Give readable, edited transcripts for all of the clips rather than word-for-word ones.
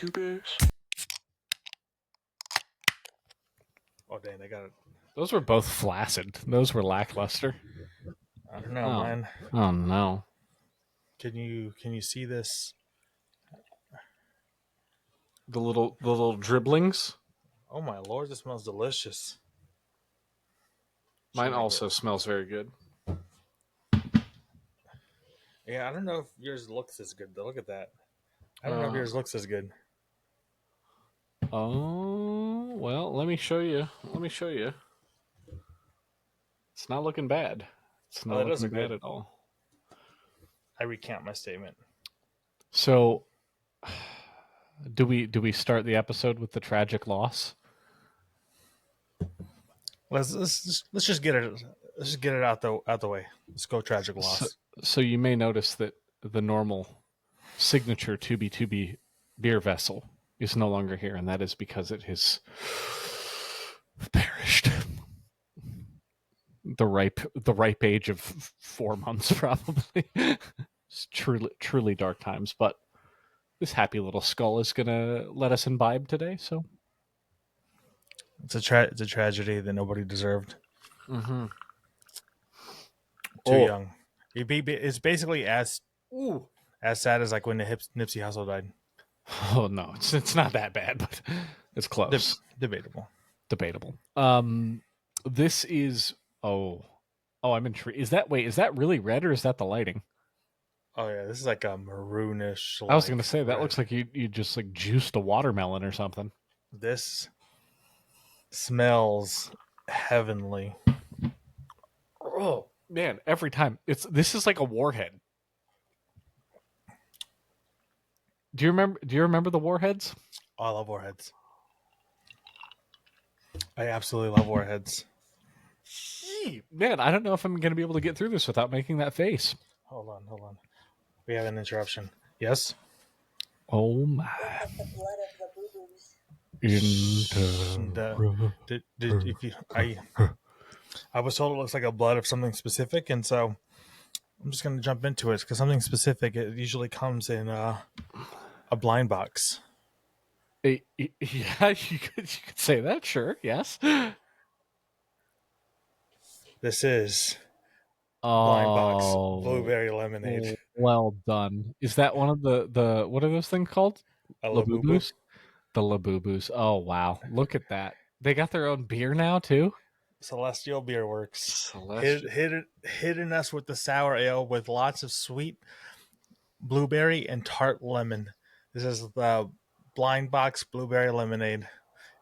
YouTubers. Oh dang, they got it. Those were both flaccid. Those were lackluster. I don't know, man. Oh no. Can you see this? The little dribblings. Oh my lord, this smells delicious. Mine also smells very good. Yeah, I don't know if yours looks as good though. Look at that. I don't know if yours looks as good. Oh, well, let me show you. It's not looking bad. It's not looking bad at all. I recant my statement. So, do we start the episode with the tragic loss? Let's just get it. Let's just get it out the way. Let's go tragic loss. So you may notice that the normal signature 2B beer vessel is no longer here, and that is because it has perished. The ripe age of 4 months, probably. It's truly dark times, but this happy little skull is gonna let us imbibe today. So it's a tragedy that nobody deserved. Mm-hmm. Too young. It's basically as sad as like when the Nipsey Hussle died. Oh no, it's not that bad, but it's close. Debatable. This is I'm intrigued. Is that really red or is that the lighting? Oh yeah, this is like a maroonish. I was gonna say that looks like you just like juiced a watermelon or something. This smells heavenly. Oh man, every time this is like a warhead. Do you remember the warheads? Oh, I love warheads. I absolutely love warheads. Man, I don't know if I'm going to be able to get through this without making that face. Hold on. We have an interruption. Yes? Oh my. I was told it looks like a blood of something specific, and so I'm just going to jump into it because something specific, it usually comes in a blind box. Yeah, you could say that, sure, yes. This is blind box blueberry lemonade. Well done. Is that one of the what are those things called? Labubus? The Labubus. Oh wow, look at that. They got their own beer now too. Celestial Beer Works. Hitting us with the sour ale with lots of sweet blueberry and tart lemon. This is the blind box blueberry lemonade.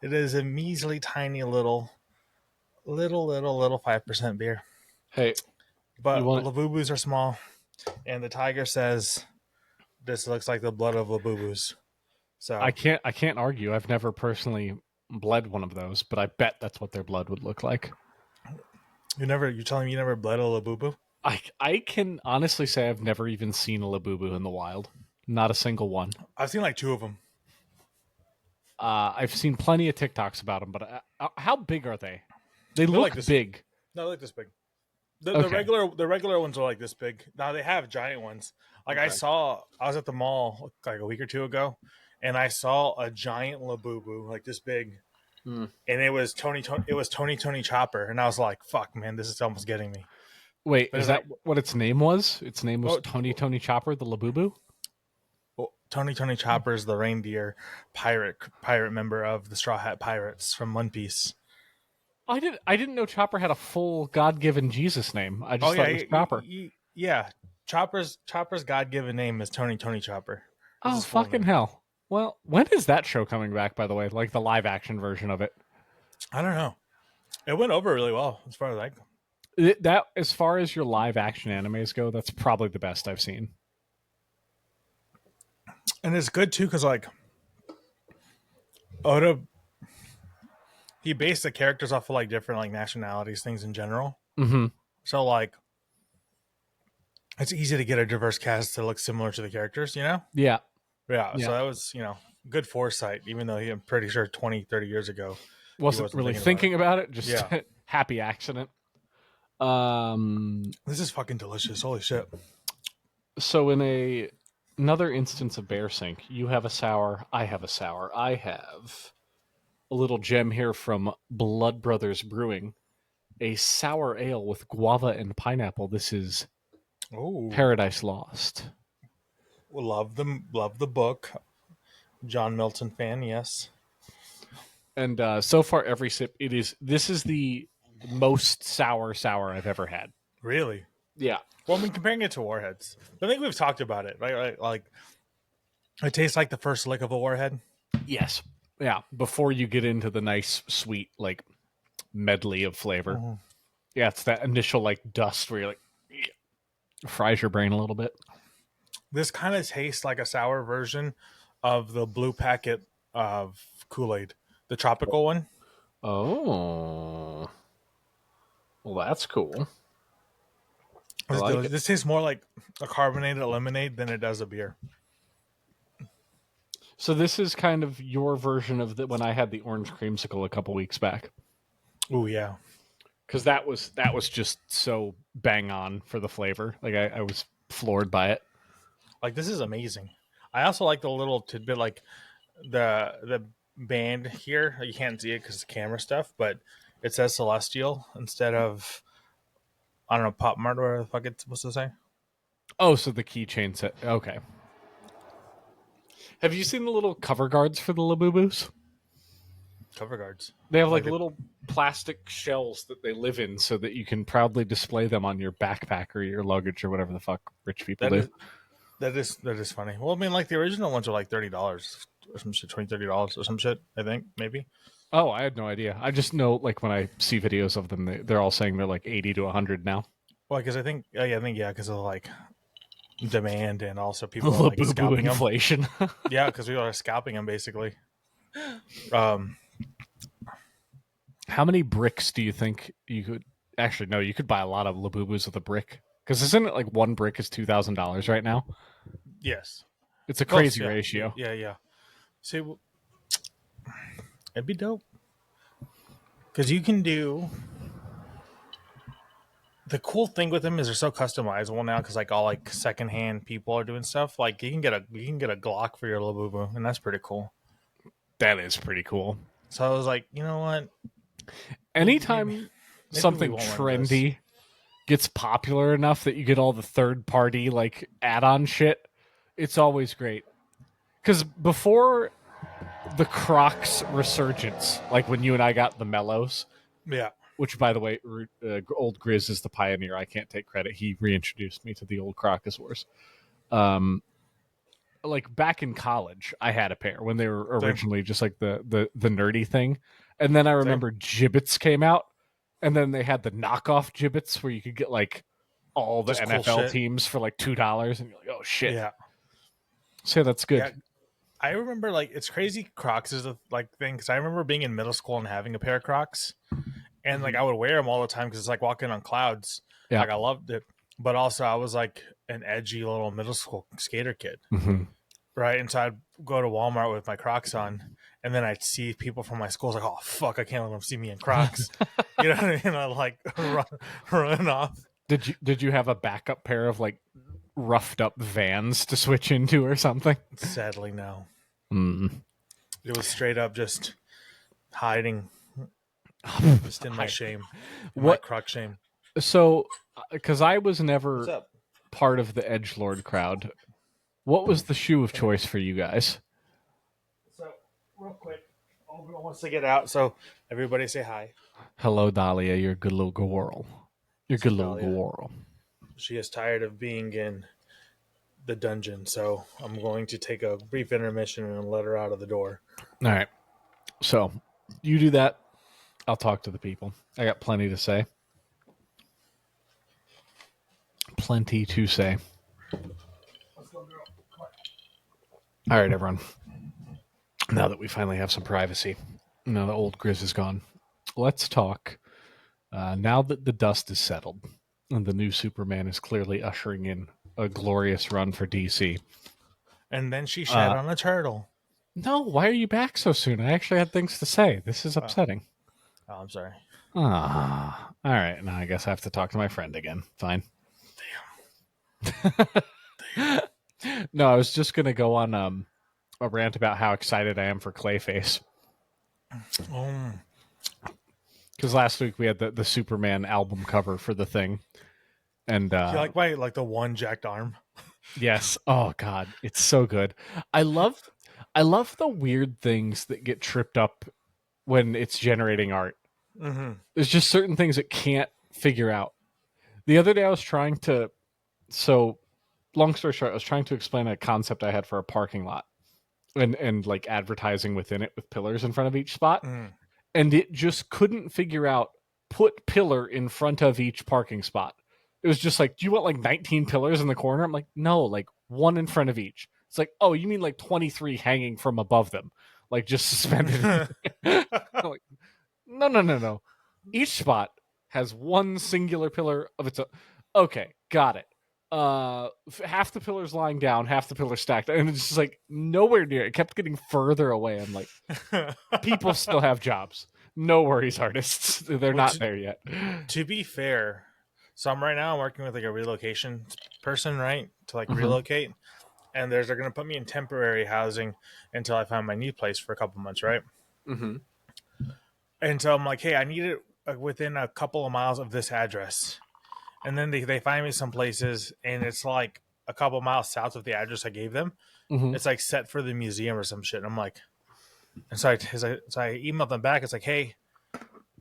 It is a measly tiny little 5% beer. Hey, but Labubus are small, and the tiger says this looks like the blood of Labubus. So I can't argue. I've never personally bled one of those, but I bet that's what their blood would look like. You're telling me you never bled a Labubu? I can honestly say I've never even seen a Labubu in the wild. Not a single one. I've seen like 2 of them. I've seen plenty of TikToks about them, but how big are they? They look like this big. No, they look this big. The regular ones are like this big. Now they have giant ones. Like okay. I was at the mall like a week or 2 ago, and I saw a giant Labubu like this big, and it was Tony Chopper, and I was like, "Fuck, man, this is almost getting me." Wait, is that what its name was? Its name was Tony Chopper, the Labubu? Well, Tony Chopper is the reindeer pirate member of the Straw Hat Pirates from One Piece. I didn't know Chopper had a full God-given Jesus name. I just thought it was Chopper. Yeah, Chopper's God-given name is Tony Chopper. That's fucking hell! Well, when is that show coming back? By the way, like the live-action version of it. I don't know. It went over really well as far as I go. That as far as your live-action animes go, that's probably the best I've seen. And it's good too because like Oda, he based the characters off of like different like nationalities, things in general. Mm-hmm. So like, it's easy to get a diverse cast to look similar to the characters, you know? Yeah. So that was, good foresight, even though I'm pretty sure 20, 30 years ago. Wasn't really thinking about it. Just happy accident. This is fucking delicious. Holy shit. So in a Another instance of bear sync. You have a sour. I have a sour. I have a little gem here from Blood Brothers Brewing. A sour ale with guava and pineapple. This is Oh, Paradise Lost. love the book. John Milton fan, yes. And so far, every sip, this is the most sour I've ever had. Really? Yeah. Well, I mean, comparing it to Warheads, I think we've talked about it, right? Like it tastes like the first lick of a Warhead. Yes. Yeah. Before you get into the nice, sweet, like medley of flavor. Mm-hmm. Yeah, it's that initial like dust where you're like, fries your brain a little bit. This kind of tastes like a sour version of the blue packet of Kool-Aid, the tropical one. Oh. Well, that's cool. I like it. This tastes more like a carbonated lemonade than it does a beer. So this is kind of your version of when I had the orange creamsicle a couple weeks back. Oh yeah, because that was just so bang on for the flavor. Like I was floored by it. like this is amazing. I also like the little tidbit, like the band here. You can't see it because it's camera stuff, but it says Celestial instead of, I don't know, Pop Mart or whatever the fuck it's supposed to say. Oh, so the keychain set. Okay. Have you seen the little cover guards for the Labubus? Cover guards. They have like little plastic shells that they live in so that you can proudly display them on your backpack or your luggage or whatever the fuck rich people do. That is funny. Well, I mean, like the original ones are like $30 or some shit, $20-$30 or some shit. I think maybe. Oh, I had no idea. I just know, like, when I see videos of them, they're all saying they're like 80 to 100 now. Well, because I think because of like demand and also people are like Labubu scalping inflation. Yeah, because people are scalping them basically. How many bricks do you think you could? Actually, no, you could buy a lot of Labubus with a brick. Because isn't it like one brick is $2,000 right now? Yes, It's a crazy ratio. Yeah. See, it'd be dope because you can do. The cool thing with them is they're so customizable now because like all like secondhand people are doing stuff. Like you can get a Glock for your Labubu, and that's pretty cool. That is pretty cool. So I was like, you know what? Anytime maybe something trendy gets popular enough that you get all the third party like add-on shit, it's always great. Because before the Crocs resurgence, like when you and I got the Mellows, yeah, which by the way, old Grizz is the pioneer. I can't take credit. He reintroduced me to the old Crocosaurs. Like back in college, I had a pair when they were originally just like the nerdy thing, and then I remember Gibbets came out, and then they had the knockoff Gibbets where you could get like all the just NFL cool teams for like $2, and you're like, oh shit, yeah. So that's good. Yeah. I remember like it's crazy. Crocs is a like thing because I remember being in middle school and having a pair of Crocs, and like I would wear them all the time because it's like walking on clouds. Yeah, like I loved it. But also, I was like an edgy little middle school skater kid, right? And so I'd go to Walmart with my Crocs on, and then I'd see people from my school like, "Oh fuck, I can't let them see me in Crocs." You know what I mean? I like run off. Did you have a backup pair of like roughed up Vans to switch into or something? Sadly, no. It was straight up just hiding, just in my shame, my Croc shame. So, because I was never part of the edgelord crowd, what was the shoe of choice for you guys? So, real quick, Olga wants to get out, so everybody say hi. Hello, Dahlia. You're a good little girl. You're a good little girl. She is tired of being in the dungeon, so I'm going to take a brief intermission and let her out of the door. All right. So, you do that. I'll talk to the people. I got plenty to say. Plenty to say. Let's go, girl. Come on. All right, everyone. Now that we finally have some privacy, now the old Grizz is gone, let's talk. Now that the dust is settled and the new Superman is clearly ushering in a glorious run for DC. And then she shed on a turtle. No, why are you back so soon? I actually had things to say. This is upsetting. Oh, I'm sorry. All right. Now I guess I have to talk to my friend again. Fine. Damn. No, I was just gonna go on a rant about how excited I am for Clayface. Oh, Because last week we had the Superman album cover for the thing, and you like the one jacked arm? yes, oh god, it's so good. I love, I love the weird things that get tripped up when it's generating art. Mm-hmm. There's just certain things it can't figure out. The other day I was trying to, so long story short, I was trying to explain a concept I had for a parking lot and like advertising within it with pillars in front of each spot. Mm. And it just couldn't figure out put pillar in front of each parking spot. It was just like, do you want like 19 pillars in the corner? I'm like, no, like one in front of each. It's like, oh, you mean like 23 hanging from above them, like just suspended. I'm like, no, no, no, no. Each spot has one singular pillar of its own. Okay, got it. Half the pillars lying down, half the pillars stacked, and it's just like nowhere near. It kept getting further away. I'm like, people still have jobs. No worries, artists. They're Well, not there yet. to be fair, so I'm working with like a relocation person, right? To like Mm-hmm. relocate, and they're going to put me in temporary housing until I find my new place for a couple months, right? Mm-hmm. And so I'm like, hey, I need it within a couple of miles of this address. And then they find me some places, and it's like a couple miles south of the address I gave them. Mm-hmm. It's like set for the museum or some shit. And I'm like, and so I emailed them back. It's like, hey,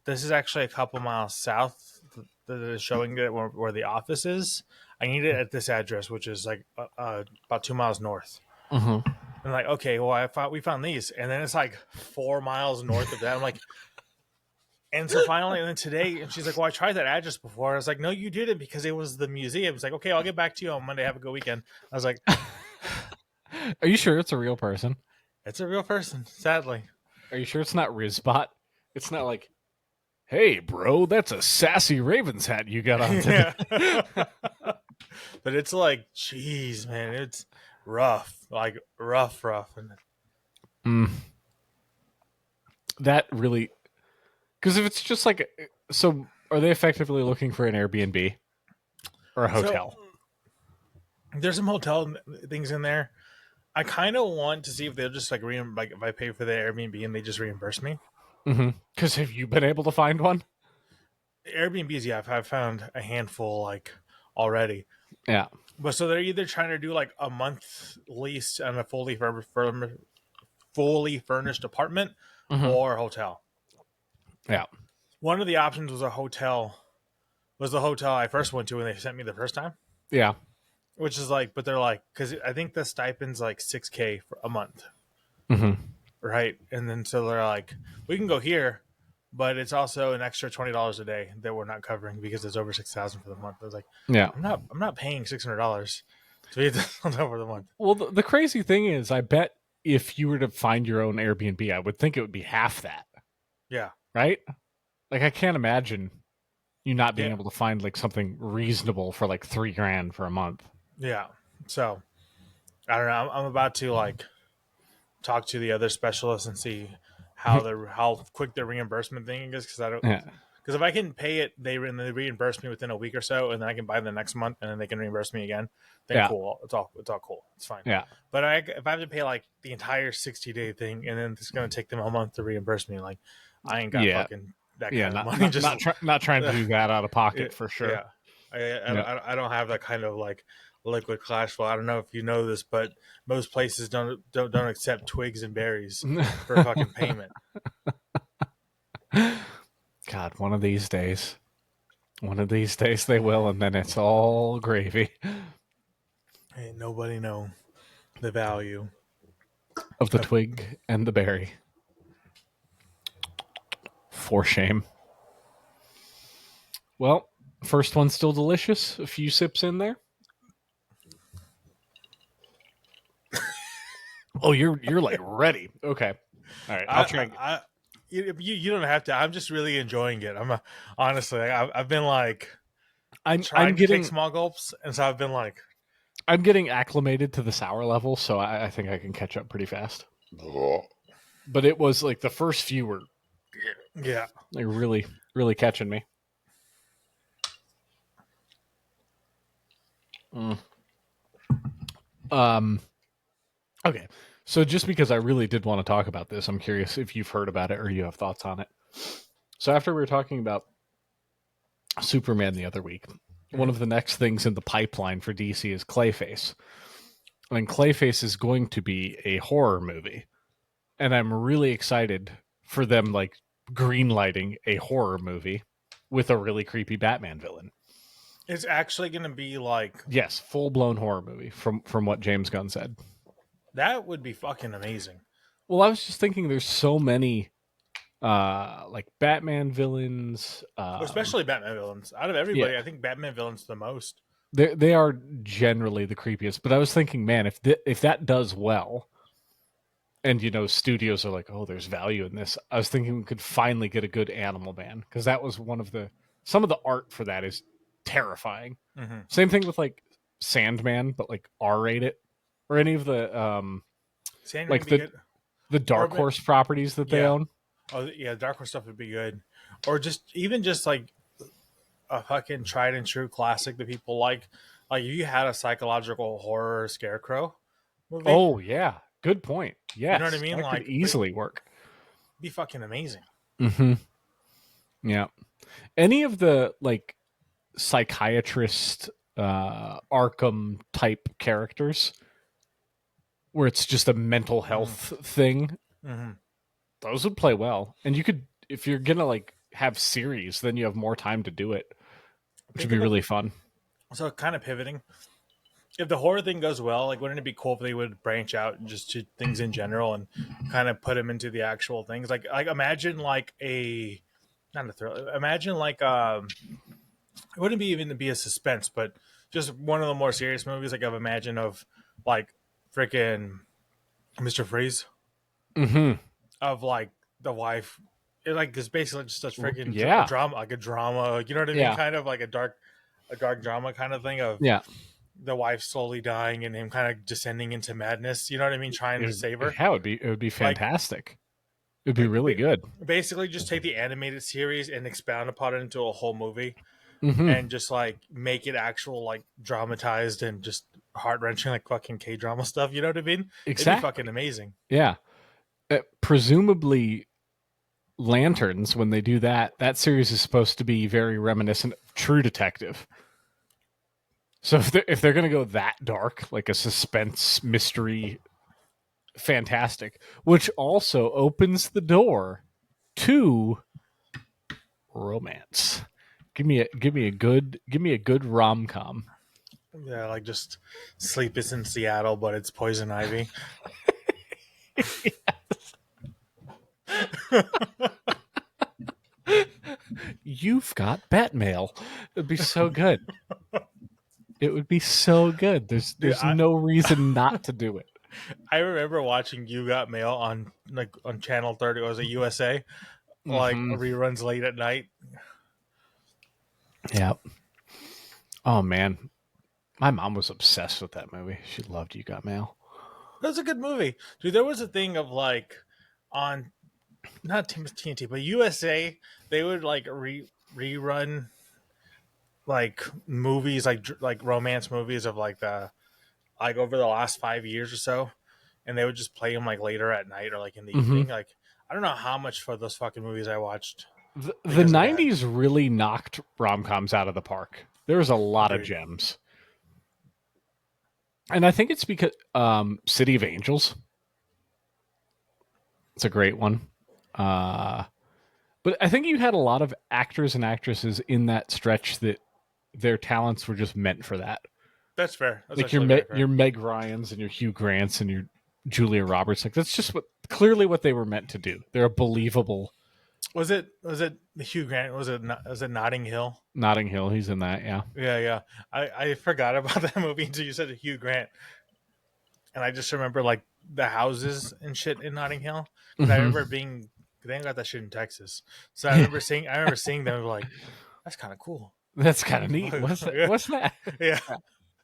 this is actually a couple miles south that is showing it where the office is. I need it at this address, which is like about 2 miles north. Mm-hmm. And like, okay, well, we found these, and then it's like 4 miles north of that. I'm like, and so finally, and then today, and she's like, well, I tried that address before. I was like, no, you didn't, because it was the museum. It's like, okay, I'll get back to you on Monday. Have a good weekend. I was like, Are you sure it's a real person? it's a real person, sadly. Are you sure it's not Rizbot? It's not like, hey, bro, that's a sassy Ravens hat you got on today. But it's like, geez, man, it's rough, like rough. And Mm. That really, because if it's just like, so are they effectively looking for an Airbnb or a so hotel? there's some hotel things in there. I kind of want to see if they'll just like like if I pay for the Airbnb and they just reimburse me. Because have you been able to find one? Airbnbs, yeah, I've found a handful like already. Yeah. But so they're either trying to do like a month lease on a fully furnished apartment or hotel. Yeah. One of the options was a hotel. Was the hotel I first went to when they sent me the first time. Yeah. Which is like, but they're like, because I think the stipend's like $6,000 for a month, right? And then so they're like, we can go here, but it's also an extra $20 a day that we're not covering because it's over 6,000 for the month. I was like, Yeah. I'm not paying $600 to be at this hotel for the month. Well, the crazy thing is, I bet if you were to find your own Airbnb, I would think it would be half that. Yeah, Right? Like, I can't imagine you not being yeah, able to find like something reasonable for like $3,000 for a month. yeah. So I don't know. I'm about to like talk to the other specialists and see how quick the reimbursement thing is, because I don't. Yeah. Because if I can pay it, they reimburse me within a week or so, and then I can buy the next month, and then they can reimburse me again. Then Yeah. cool, it's all cool, it's fine. Yeah. But if I have to pay like the entire 60-day thing, and then it's gonna take them a month to reimburse me, like I ain't got Yeah. fucking that Yeah. kind of Not money. Just not trying to do that out of pocket for sure. yeah, I don't have that kind of like liquid cash flow. I don't know if you know this, but most places don't accept twigs and berries for fucking payment. God, one of these days. One of these days they will, and then it's all gravy. Ain't nobody know the value Of the twig and the berry. For shame. Well, first one's still delicious. A few sips in there. Oh, you're like ready. Okay. All right. I'll try. You don't have to. I'm just really enjoying it. Honestly, I've been like I'm trying to getting take small gulps, and so I've been like, I'm getting acclimated to the sour level, so I think I can catch up pretty fast. But it was like the first few were yeah. like really, really catching me. Okay. So just because I really did want to talk about this, I'm curious if you've heard about it or you have thoughts on it. So after we were talking about Superman the other week, one of the next things in the pipeline for DC is Clayface. And Clayface is going to be a horror movie. And I'm really excited for them like greenlighting a horror movie with a really creepy Batman villain. It's actually going to be like, yes, full-blown horror movie from what James Gunn said. That would be fucking amazing. Well, I was just thinking there's so many like Batman villains, especially Batman villains. Out of everybody, I think Batman villains the most. They are generally the creepiest. But I was thinking, man, if that does well, and studios are like, oh, there's value in this. I was thinking we could finally get a good Animal Man, because that was some of the art for that is terrifying. Mm-hmm. Same thing with like Sandman, but like R-rated, or any of the Sandman like the Dark Horse properties that they own. Oh yeah, Dark Horse stuff would be good, or even just like a fucking tried and true classic that people like if you had a psychological horror Scarecrow movie. Oh yeah, good point. Yeah, you know what I mean. That could easily work. Be fucking amazing. Mm-hmm. Yeah, any of the like psychiatrist Arkham type characters, where it's just a mental health thing. Mm-hmm. Those would play well, and you could, if you're gonna like have series, then you have more time to do it, which would be really fun. So kind of pivoting, if the horror thing goes well, like wouldn't it be cool if they would branch out and just do things in general and kind of put them into the actual things? Like imagine like not a thriller. Imagine like it wouldn't be even to be a suspense, but just one of the more serious movies. Like I've imagined of like freaking Mr. Freeze. Mm-hmm. Of like the wife, it's basically just a freaking drama, like a drama, you know what I mean? Kind of like a dark drama kind of thing of the wife slowly dying and him kind of descending into madness. You know what I mean? Trying to save her. Yeah, it would be fantastic. It'd be really good. Basically, just take the animated series and expound upon it into a whole movie, and just like make it actual like dramatized and just heart wrenching like fucking K-drama stuff. You know what I mean? Exactly. It'd be fucking amazing. Yeah. Presumably Lanterns, when they do that series is supposed to be very reminiscent of True Detective. So if they're going to go that dark, like a suspense mystery, fantastic, which also opens the door to romance. Give me a good rom-com. Yeah, like just Sleepless in Seattle, but it's Poison Ivy. You've got bat mail. It'd be so good. It would be so good. There's no reason not to do it. I remember watching You Got Mail on Channel 30. It was a USA, like reruns late at night. Yeah. Oh man, my mom was obsessed with that movie. She loved You Got Mail. That was a good movie, dude. There was a thing of like on not TNT, but USA, they would like rerun like movies, like romance movies of like over the last 5 years or so, and they would just play them like later at night or like in the evening. Like I don't know how much for those fucking movies I watched. The 90s really knocked rom-coms out of the park. There was a lot of gems. And I think it's because City of Angels. It's a great one. But I think you had a lot of actors and actresses in that stretch that their talents were just meant for that. That's fair. That's like your Meg Ryans and your Hugh Grants and your Julia Roberts. Like that's just clearly what they were meant to do. They're a believable. Was it Hugh Grant? Was it Notting Hill? Notting Hill. He's in that. Yeah. Yeah. I forgot about that movie until you said Hugh Grant, and I just remember like the houses and shit in Notting Hill. I remember they got that shit in Texas, so I remember seeing them like, that's kind of cool. That's kind of neat. What's that? Yeah.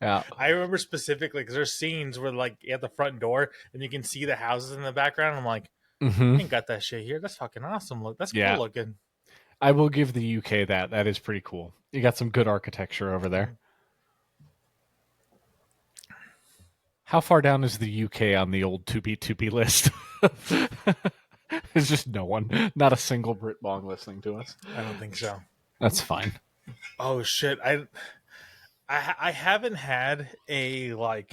Yeah. I remember specifically because there's scenes where like at the front door and you can see the houses in the background. I'm like, I ain't got that shit here. That's fucking awesome. Look, that's cool looking. I will give the UK that. That is pretty cool. You got some good architecture over there. How far down is the UK on the old 2B list? There's just no one, not a single Brit Bong listening to us. I don't think so. That's fine. Oh shit! I haven't had I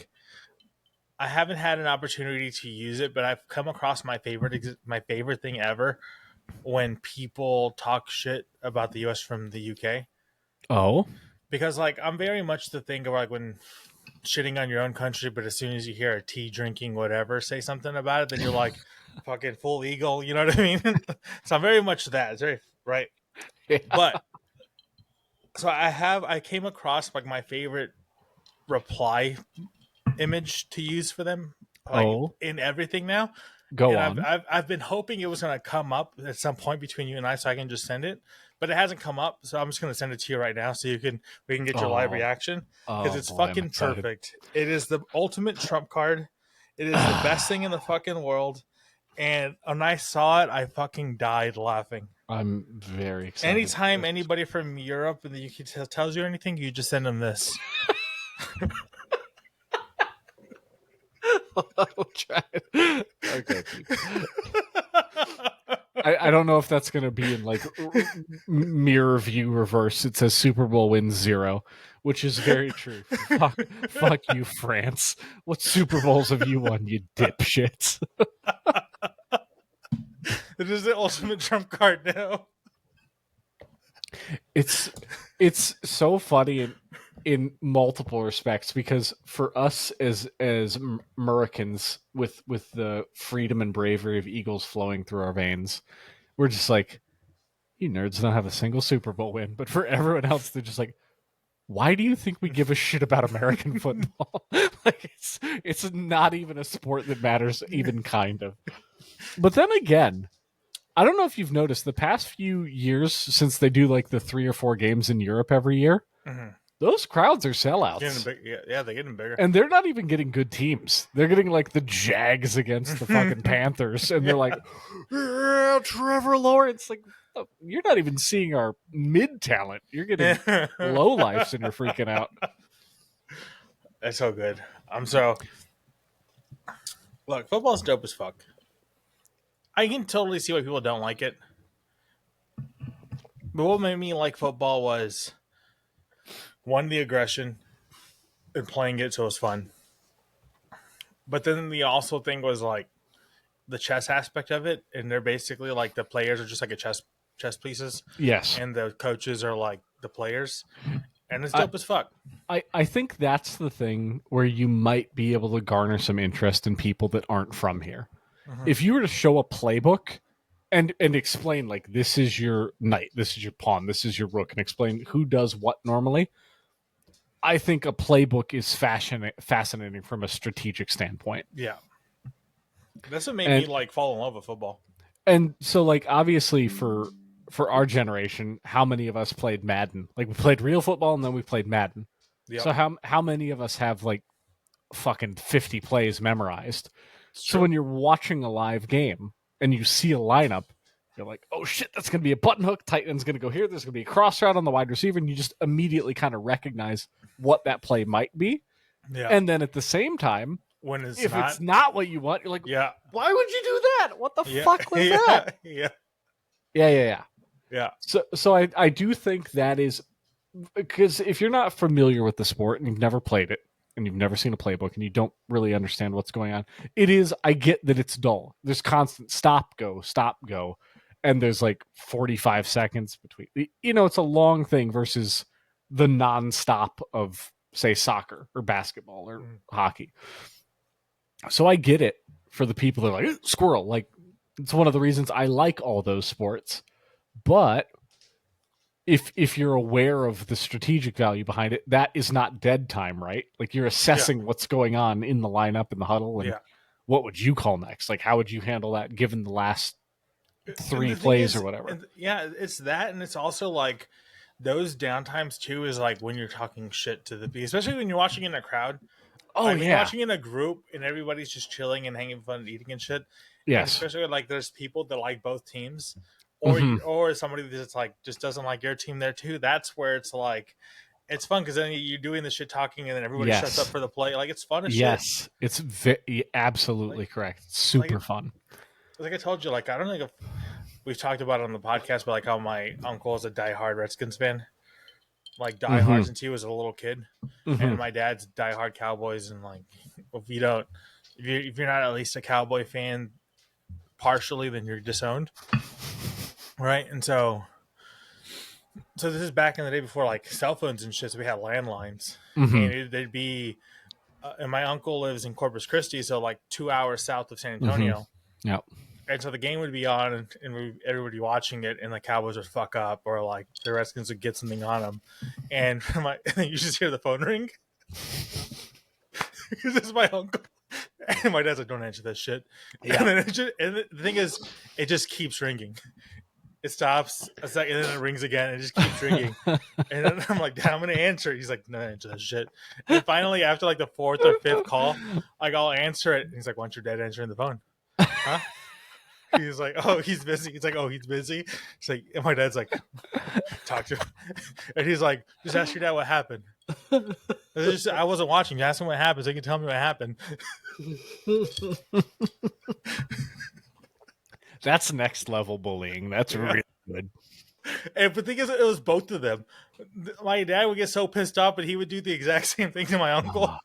haven't had an opportunity to use it, but I've come across my favorite thing ever when people talk shit about the U.S. from the UK. Oh, because like I'm very much the thing of like when shitting on your own country, but as soon as you hear a tea drinking whatever say something about it, then you're like fucking full eagle. You know what I mean? So I'm very much that. It's very right, yeah. but so I came across like my favorite reply image to use for them, like Oh, in everything now. go And on. I've been hoping it was gonna come up at some point between you and I, so I can just send it. But it hasn't come up, so I'm just gonna send it to you right now, so we can get your live Oh, reaction because oh it's boy, I'm fucking excited. perfect. It is the ultimate trump card. It is the best thing in the fucking world. And when I saw it, I fucking died laughing. I'm very excited. Anytime anybody from Europe and the UK tells you anything, you just send them this. I'll try it. Okay. I don't know if that's going to be in like mirror view reverse. It says Super Bowl wins 0, which is very true. Fuck you, France. What Super Bowls have you won, you dipshits? It is the ultimate trump card now. It's so funny in multiple respects because for us as Americans with the freedom and bravery of eagles flowing through our veins, we're just like, you nerds don't have a single Super Bowl win. But for everyone else, they're just like, why do you think we give a shit about American football? Like it's not even a sport that matters, even kind of. But then again, I don't know if you've noticed the past few years since they do like the 3 or 4 games in Europe every year, those crowds are sellouts. Yeah, they're getting bigger. And they're not even getting good teams. They're getting like the Jags against the fucking Panthers. And they're like, yeah, Trevor Lawrence. Like, you're not even seeing our mid talent. You're getting low lifes and you're freaking out. That's so good. Look, football's dope as fuck. I can totally see why people don't like it. But what made me like football was one, the aggression and playing it, so it was fun. But then the also thing was like the chess aspect of it, and they're basically like the players are just like a chess pieces. Yes. And the coaches are like the players. And it's dope as fuck. I think that's the thing where you might be able to garner some interest in people that aren't from here. If you were to show a playbook and explain like this is your knight, this is your pawn, this is your rook, and explain who does what normally, I think a playbook is fascinating from a strategic standpoint. Yeah. That's what made me like fall in love with football. And so like obviously for our generation, how many of us played Madden? Like we played real football and then we played Madden. Yep. So how many of us have like fucking 50 plays memorized? So when you're watching a live game and you see a lineup, you're like, oh shit, that's going to be a button hook. Tight end's going to go here. There's going to be a cross route on the wide receiver. And you just immediately kind of recognize what that play might be. Yeah. And then at the same time, if it's not what you want, you're like, yeah, why would you do that? What the fuck was that? Yeah. So I do think that is because if you're not familiar with the sport and you've never played it and you've never seen a playbook and you don't really understand what's going on, I get that it's dull. There's constant stop, go, and there's like 45 seconds between. It's a long thing versus the nonstop of, say, soccer or basketball or hockey. So I get it for the people that are like, squirrel. Like, it's one of the reasons I like all those sports. But if you're aware of the strategic value behind it, that is not dead time, right? Like, you're assessing what's going on in the lineup, in the huddle, and what would you call next? Like, how would you handle that given the last 3 plays or whatever? It's that, and it's also like those downtimes too is like when you're talking shit to especially when you're watching in a crowd. Oh, like, when you're watching in a group and everybody's just chilling and hanging fun and eating and shit. Yes. And especially like there's people that like both teams, or or somebody that's like just doesn't like your team there too. That's where it's like it's fun because then you're doing the shit talking, and then everybody shuts up for the play. Like, it's fun as shit. Yes, it's absolutely correct. It's super fun. Like I told you, like, I don't think we've talked about it on the podcast, but like how my uncle is a diehard Redskins fan, like diehard since he was a little kid, and my dad's diehard Cowboys. And like, if you're not at least a Cowboy fan partially, then you're disowned, right? And so this is back in the day before like cell phones and shit. So we had landlines, and they'd be. And my uncle lives in Corpus Christi, so like 2 hours south of San Antonio. Yep. And so the game would be on, and everybody watching it, and the Cowboys would fuck up, or like the Redskins would get something on them, and you just hear the phone ring because it's my uncle, and my dad's like, "Don't answer that shit." Yeah. And then and the thing is, it just keeps ringing. It stops a second, and then it rings again, and it just keeps ringing. And then I'm like, "Dad, I'm gonna answer it." He's like, "No, answer that shit." And finally, after like the fourth or fifth call, like I'll answer it. And he's like, "Why don't your dad answering the phone?" Huh? He's like, "Oh, he's busy." He's like, "Oh, he's busy." It's like, and my dad's like, "Talk to him," and he's like, "Just ask your dad what happened." I wasn't watching. Ask him what happened so he can tell me what happened. That's next level bullying. That's really good. And the thing is, it was both of them. My dad would get so pissed off, but he would do the exact same thing to my uncle. Oh,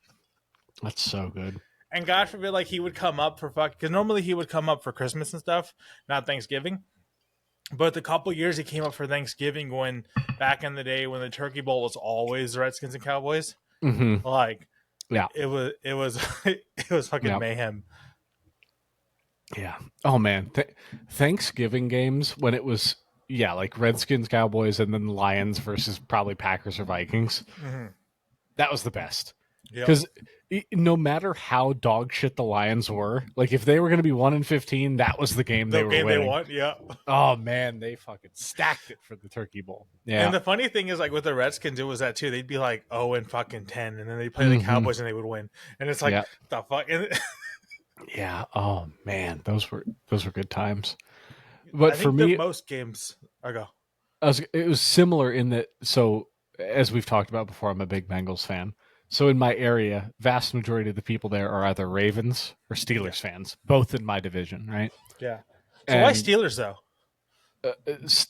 that's so good. And God forbid, like, he would come up for because normally he would come up for Christmas and stuff, not Thanksgiving. But the couple years he came up for Thanksgiving, when back in the day when the Turkey Bowl was always the Redskins and Cowboys, like, it was fucking mayhem. Yeah. Oh man, Thanksgiving games when it was like Redskins, Cowboys, and then Lions versus probably Packers or Vikings. That was the best. Because no matter how dog shit the Lions were, like if they were going to be 1-15, that was the game they were winning. They won, yeah. Oh man, they fucking stacked it for the Turkey Bowl. Yeah. And the funny thing is, like with the Redskins, it was that too. They'd be like 0-10, and then they'd play the Cowboys and they would win. And it's like the fuck. Yeah. Oh man, those were good times. But for me, most games, it was similar in that. So as we've talked about before, I'm a big Bengals fan. So in my area, vast majority of the people there are either Ravens or Steelers fans, both in my division, right? Yeah. So why Steelers though?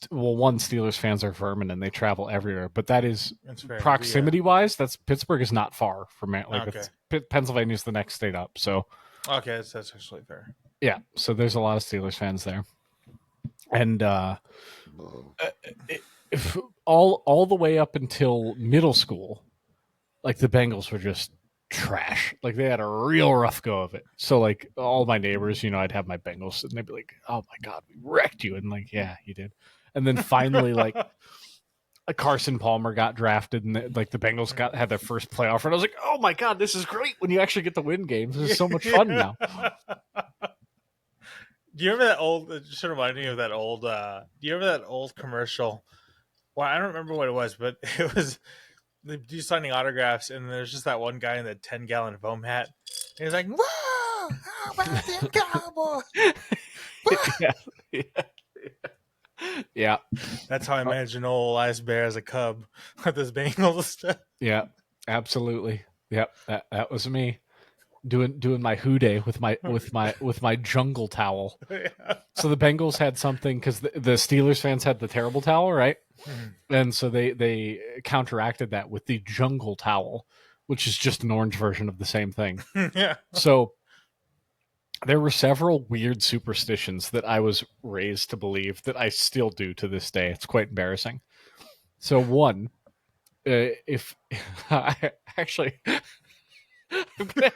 One, Steelers fans are vermin and they travel everywhere, but that is proximity-wise. That's Pittsburgh is not far from it. Like Pennsylvania is the next state up, so. Okay, that's actually fair. Yeah, so there's a lot of Steelers fans there, and all the way up until middle school, like the Bengals were just trash. Like they had a real rough go of it. So like all my neighbors, I'd have my Bengals, and they'd be like, "Oh my god, we wrecked you," and like, "Yeah, you did." And then finally, like. Carson Palmer got drafted, and the Bengals had their first playoff, and I was like, "Oh my god, this is great! When you actually get to win games, this is so much fun now." Do you remember that old? It just reminded me of that old. Do you remember that old commercial? Well, I don't remember what it was, but it was they do signing autographs, and there's just that one guy in the 10-gallon foam hat, and he's like, "Whoa, how about them Cowboys?" Yeah, that's how I imagine old Ice Bear as a cub with his Bengals stuff. Yeah, absolutely. Yep, that was me doing my Who Day with my jungle towel. Yeah. So the Bengals had something because the Steelers fans had the terrible towel, right? And so they counteracted that with the jungle towel, which is just an orange version of the same thing. Yeah. So. There were several weird superstitions that I was raised to believe that I still do to this day. It's quite embarrassing. So one, if I actually, I'm gonna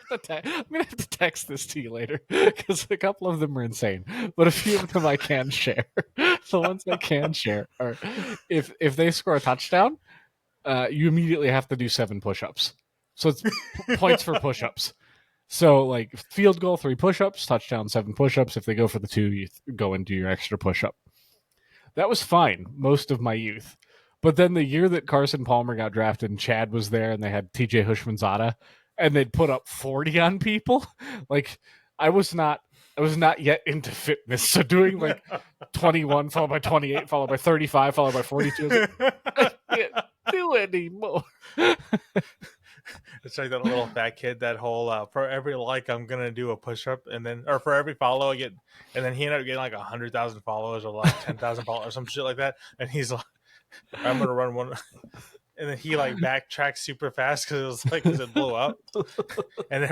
have to text this to you later because a couple of them are insane, but a few of them I can share. The ones I can share are if they score a touchdown, you immediately have to do 7 push-ups. So it's points for push-ups. So, like, field goal, 3 push-ups, touchdown, 7 push-ups. If they go for the 2, you go and do your extra push-up. That was fine most of my youth. But then the year that Carson Palmer got drafted and Chad was there and they had TJ Hushmanzada and they'd put up 40 on people, like, I was not yet into fitness. So doing, like, 21 followed by 28 followed by 35 followed by 42, it do anymore. It's like that little fat kid. That whole for every like I'm gonna do a push up, and then or for every follow I get, and then he ended up getting like 100,000 followers or like 10,000 followers or some shit like that. And he's like, I'm gonna run one, and then he like backtracks super fast because it was like because it blew up, and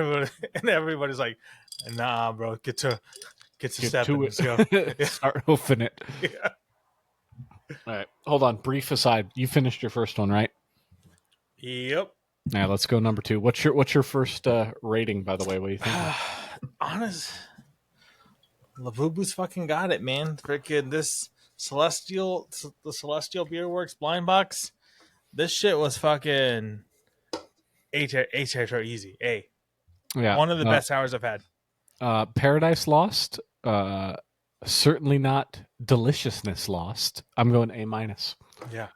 everybody's like, nah, bro, get to stepping. Let's go. Start hoofing it. Yeah. All right, hold on. Brief aside. You finished your first one, right? Yep. Now let's go number 2. What's your first rating, by the way? What do you think? Honest, Labubus fucking got it, man. Freaking the Celestial Beer Works blind box. This shit was fucking A territory easy. A. Yeah, one of the best hours I've had. Paradise Lost. Certainly not Deliciousness Lost. I'm going A-. Yeah.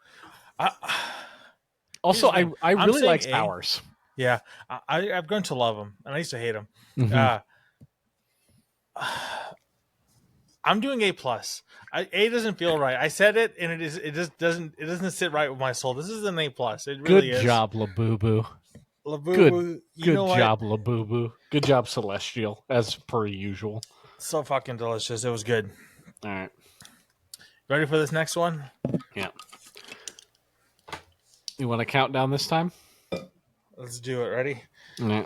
Also, I really like Towers. Yeah, I've grown to love them, and I used to hate them. Mm-hmm. I'm doing A+. A doesn't feel right. I said it, and it just doesn't sit right with my soul. This is an A+. It really is. Good job, Labubu. Labubu. Good job, Labubu. Good job, Celestial, as per usual. So fucking delicious. It was good. All right. Ready for this next one? Yeah. You want to count down this time? Let's do it. Ready? Yeah.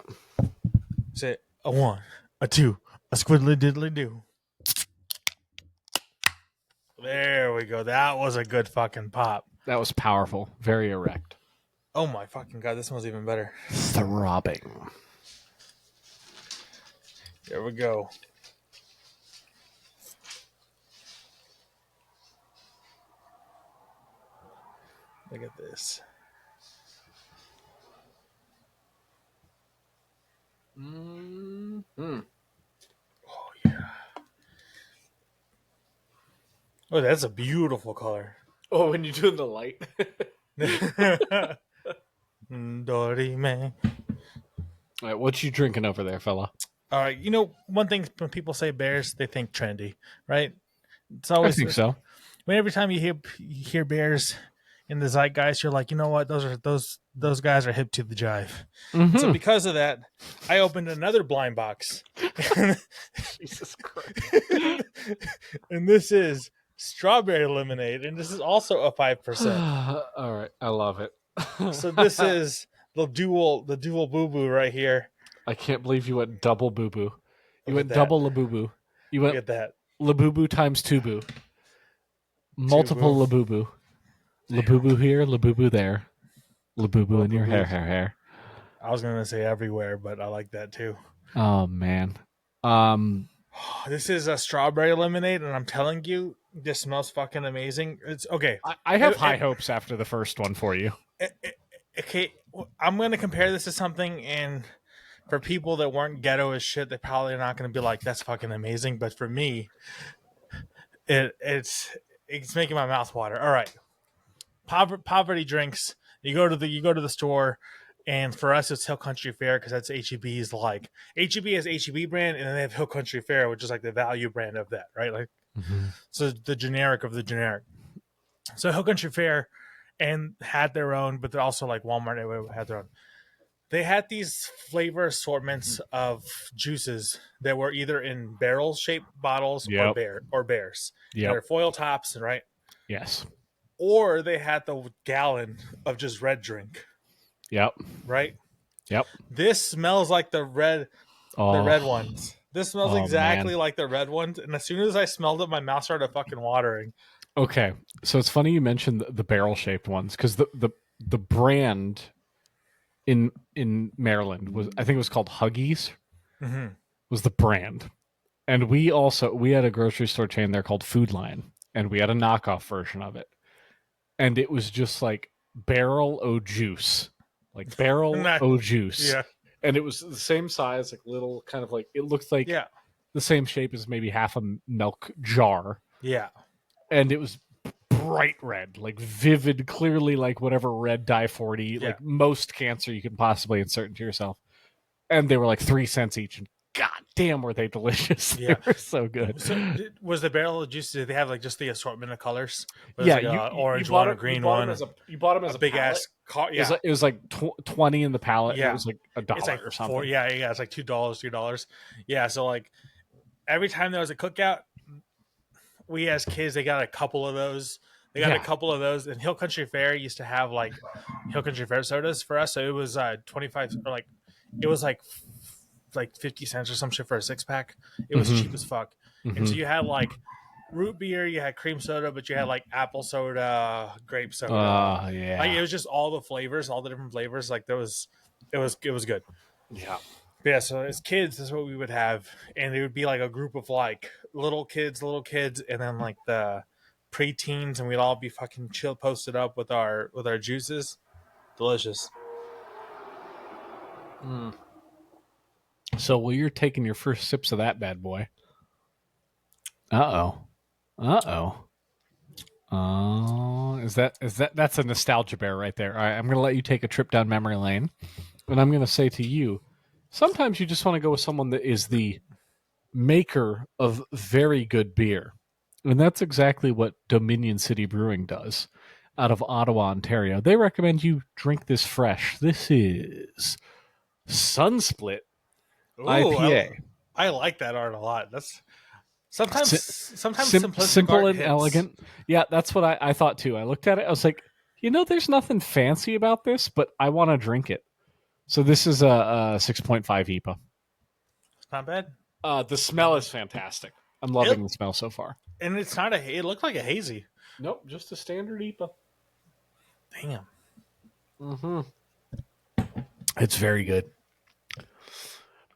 Say a 1, a 2, a squiddly diddly do. There we go. That was a good fucking pop. That was powerful. Very erect. Oh my fucking god, this one's even better. Throbbing. There we go. Look at this. Mm-hmm. Oh yeah. Oh, that's a beautiful color. Oh, when you're doing the light. Dory man. All right, what you drinking over there, fella? All right, you know, one thing when people say bears, they think trendy, right? It's always. I think so. When every time you hear bears in the zeitgeist, you're like, you know what? Those guys are hip to the jive. Mm-hmm. So because of that, I opened another blind box. Jesus Christ! And this is strawberry lemonade, and this is also a 5%. All right, I love it. So this is the dual boo boo right here. I can't believe you went double boo boo. You went that. double Labubu. You went Look at that. Labubu times 2 boo. Multiple Labubu. Labubu here, Labubu there. Labubu in your hair. I was gonna say everywhere, but I like that too. Oh man. This is a strawberry lemonade, and I'm telling you, this smells fucking amazing. It's okay. I have high hopes after the first one for you. Okay, I'm gonna compare this to something, and for people that weren't ghetto as shit, they're probably not gonna be like, "That's fucking amazing." But for me, it's making my mouth water. All right, poverty drinks. You go to the store, and for us, it's Hill Country Fair because that's HEB's. Like HEB has HEB brand, and then they have Hill Country Fair, which is like the value brand of that, right? Like, so the generic of the generic. So Hill Country Fair, and had their own, but they're also like Walmart had their own. They had these flavor assortments of juices that were either in barrel-shaped bottles or bears. Yeah, they're foil tops, right? Yes. Or they had the gallon of just red drink. Yep. Right? Yep. This smells like the red ones. This smells exactly like the red ones. And as soon as I smelled it, my mouth started fucking watering. Okay. So it's funny you mentioned the barrel-shaped ones, because the brand in Maryland was, I think it was called Huggies, was the brand. And we had a grocery store chain there called Food Lion, and we had a knockoff version of it. And it was just like barrel o juice. Like barrel o juice. Yeah. And it was the same size, like little kind of like, it looked like the same shape as maybe half a milk jar. Yeah. And it was bright red, like vivid, clearly like whatever red dye 40, like most cancer you can possibly insert into yourself. And they were like 3 cents each. And god damn, were they delicious? Yeah, they were so good. So, was the barrel of juice? Did they have like just the assortment of colors? Yeah, Like you orange bought one, it. a green one, You bought them as a a big pallet. ass car. It was Yeah, like, 20 in the pallet. And it yeah. was like It's $1 like or something. Yeah. It's like $2. Yeah. So like every time there was a cookout, we as kids they got a couple of those. They got a Yeah. couple of those, and Hill Country Fair used to have like Hill Country Fair sodas for us. So it was 25 or like it was like 50 cents or some shit for a 6-pack. It was cheap as fuck. And so you had like root beer, you had cream soda, but you had like apple soda, grape soda. Yeah. Like it was just all the flavors, all the different flavors. Like it was good. Yeah. But yeah, so as kids, this is what we would have, and it would be like a group of like little kids, and then like the preteens, and we'd all be fucking chill, posted up with our juices. Delicious. So while you're taking your first sips of that bad boy. That's a nostalgia bear right there. All right, I'm gonna let you take a trip down memory lane, and I'm gonna say to you, sometimes you just want to go with someone that is the maker of very good beer, and that's exactly what Dominion City Brewing does out of Ottawa, Ontario. They recommend you drink this fresh. This is Sunsplit Ooh, IPA. I like that art a lot. That's sometimes simple and elegant. Yeah, that's what I thought too. I looked at it. I was like, there's nothing fancy about this, but I want to drink it. So this is a 6.5 IPA. It's not bad. The smell is fantastic. I'm loving the smell so far. And it's not it looked like a hazy. Nope, just a standard IPA. Damn. Mm-hmm. It's very good.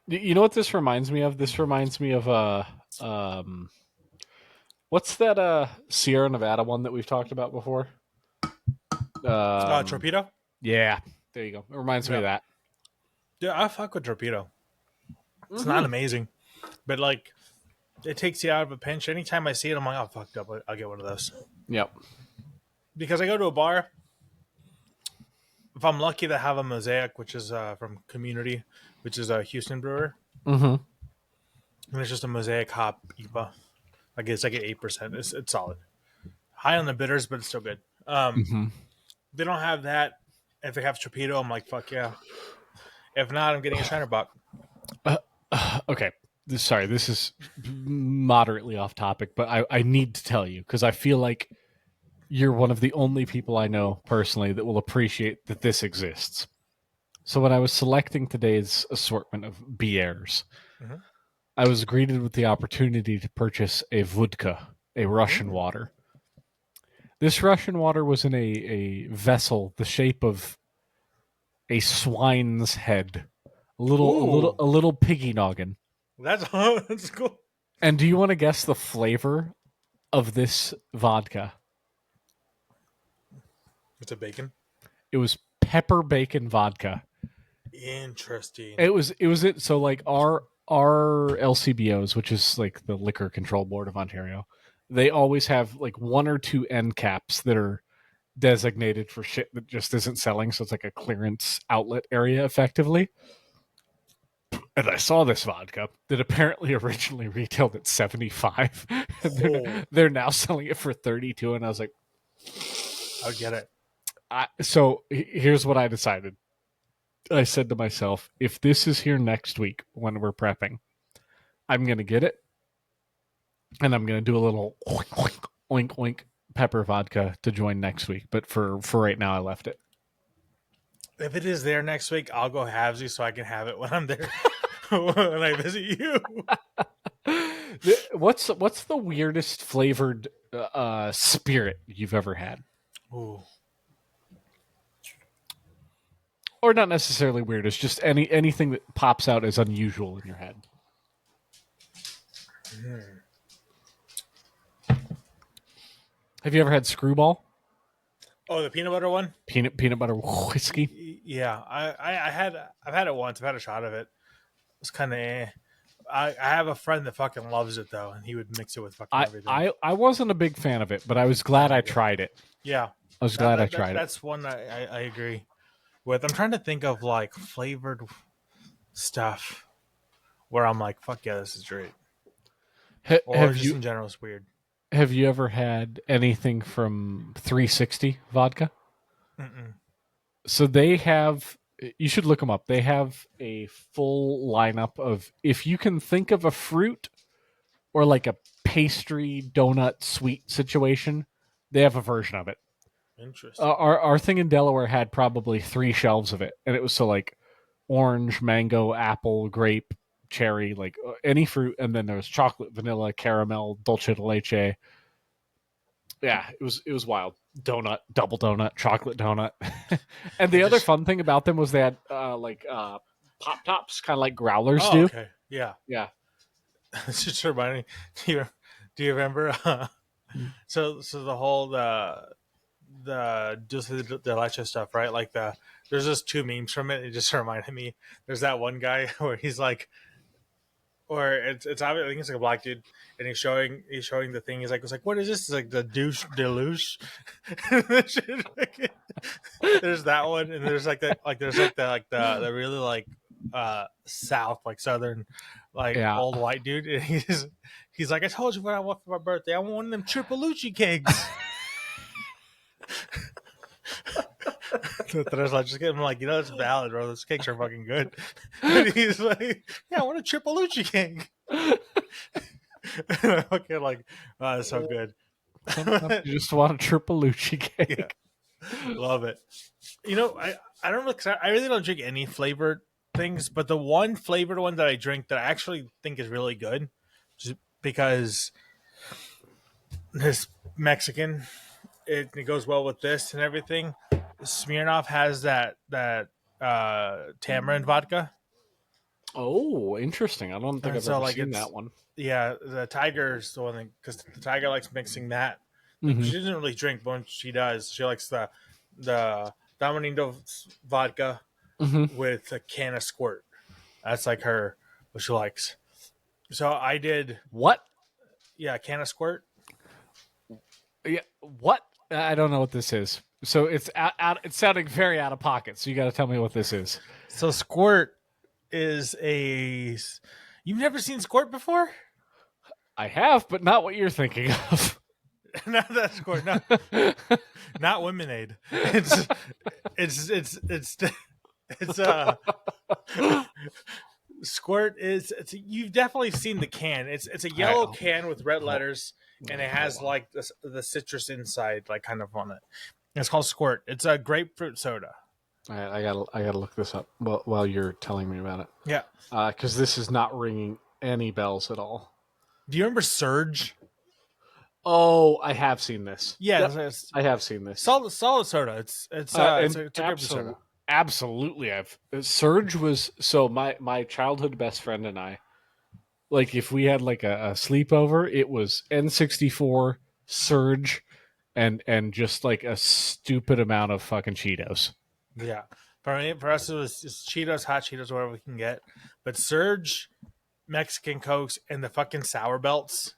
You know what this reminds me of? This reminds me of what's that Sierra Nevada one that we've talked about before? Torpedo? Yeah, there you go. It reminds me of that. Yeah, I fuck with Torpedo. It's not amazing, but like it takes you out of a pinch. Anytime I see it, I'm like, oh, fucked up. I'll get one of those. Yep. Because I go to a bar, if I'm lucky to have a Mosaic, which is from Community, which is a Houston brewer, and it's just a Mosaic hop IPA. Like it's like an 8%. It's solid, high on the bitters, but it's still good. They don't have that. If they have Torpedo, I'm like, fuck yeah. If not, I'm getting a Shiner Bock. Okay. Sorry, this is moderately off topic, but I need to tell you because I feel like you're one of the only people I know personally that will appreciate that this exists. So when I was selecting today's assortment of beers, I was greeted with the opportunity to purchase a vodka, a Russian water. This Russian water was in a vessel the shape of a swine's head, a little piggy noggin. That's cool. And do you want to guess the flavor of this vodka? It's a bacon. It was pepper bacon vodka. Interesting. It was it. So like our LCBOs, which is like the Liquor Control Board of Ontario, they always have like one or two end caps that are designated for shit that just isn't selling. So it's like a clearance outlet area effectively. And I saw this vodka that apparently originally retailed at $75. They're now selling it for $32. And I was like, I'll get it. So here's what I decided. I said to myself, if this is here next week when we're prepping, I'm going to get it. And I'm going to do a little oink, oink, oink pepper vodka to join next week. But for right now, I left it. If it is there next week, I'll go halvesy so I can have it when I'm there. When I visit you. What's the weirdest flavored spirit you've ever had? Ooh. Or not necessarily weird. It's just anything that pops out as unusual in your head. Have you ever had Screwball? Oh, the peanut butter one? Peanut butter whiskey? Yeah, I've had it once. I've had a shot of it. It's kind of I have a friend that fucking loves it though, and he would mix it with fucking everything. I wasn't a big fan of it, but I was glad I tried it. Yeah, I was glad I tried it. That's one I agree with. I'm trying to think of like flavored stuff where I'm like, fuck yeah, this is great. Or Have just you in general, it's weird. have you ever had anything from 360 vodka? Mm-mm. So they have. You should look them up. They have a full lineup of, if you can think of a fruit or like a pastry donut sweet situation, they have a version of it. Interesting. Our thing in Delaware had probably 3 shelves of it, and it was so like orange, mango, apple, grape, cherry, like any fruit, and then there was chocolate, vanilla, caramel, dulce de leche. Yeah, it was wild. Donut, double donut, chocolate donut. And I the other just fun thing about them was they had pop tops, kind of like growlers do. okay, yeah. Yeah. It's just reminding me. Do you remember? So the whole the just the leche stuff, right? Like there's just 2 memes from it. It just reminded me. There's that one guy where he's like, or it's obvious. I think it's like a black dude, and he's showing the thing. It's like, what is this? It's like the douche deluge. There's that one, and there's the really like south, like southern, like Yeah. old white dude, and he's like, I told you what I want for my birthday. I want one of them Tripalucci cakes. I was like, just getting like, it's valid, bro. Those cakes are fucking good. And he's like, yeah, I want a Tripalucci cake. And I fucking like, oh, that's so good. You just want a Tripalucci cake. Yeah, love it. I don't know, because I really don't drink any flavored things, but the one flavored one that I drink that I actually think is really good, just because it's Mexican, it goes well with this and everything. Smirnoff has that tamarind vodka. Oh, interesting. I don't think And I've so ever like seen it's that one. yeah, the Tiger's the one, because the Tiger likes mixing that. Mm-hmm. She doesn't really drink, but when she does, she likes the Tamarindo vodka Mm-hmm. with a can of squirt. That's like her what she likes. So I did, What? yeah, a can of squirt. Yeah. What? I don't know what this is. So it's it's sounding very out of pocket. So you got to tell me what this is. So squirt is a. You've never seen squirt before? I have, but not what you're thinking of. Not that squirt. No, not Womenade. It's squirt is. You've definitely seen the can. It's a yellow can with red letters, and it has like the citrus inside, like kind of on it. It's called squirt. It's a grapefruit soda. I gotta look this up while you're telling me about it. Yeah. Because this is not ringing any bells at all. Do you remember Surge? Oh, I have seen this. Yeah, Yep, I have seen this. solid soda. It's a grapefruit soda. Absolutely, I've Surge was so my childhood best friend and I. Like if we had like a sleepover, it was N64, Surge, and just like a stupid amount of fucking Cheetos. Yeah, for us it was just Cheetos, hot Cheetos, whatever we can get. But Surge, Mexican Cokes, and the fucking sour belts.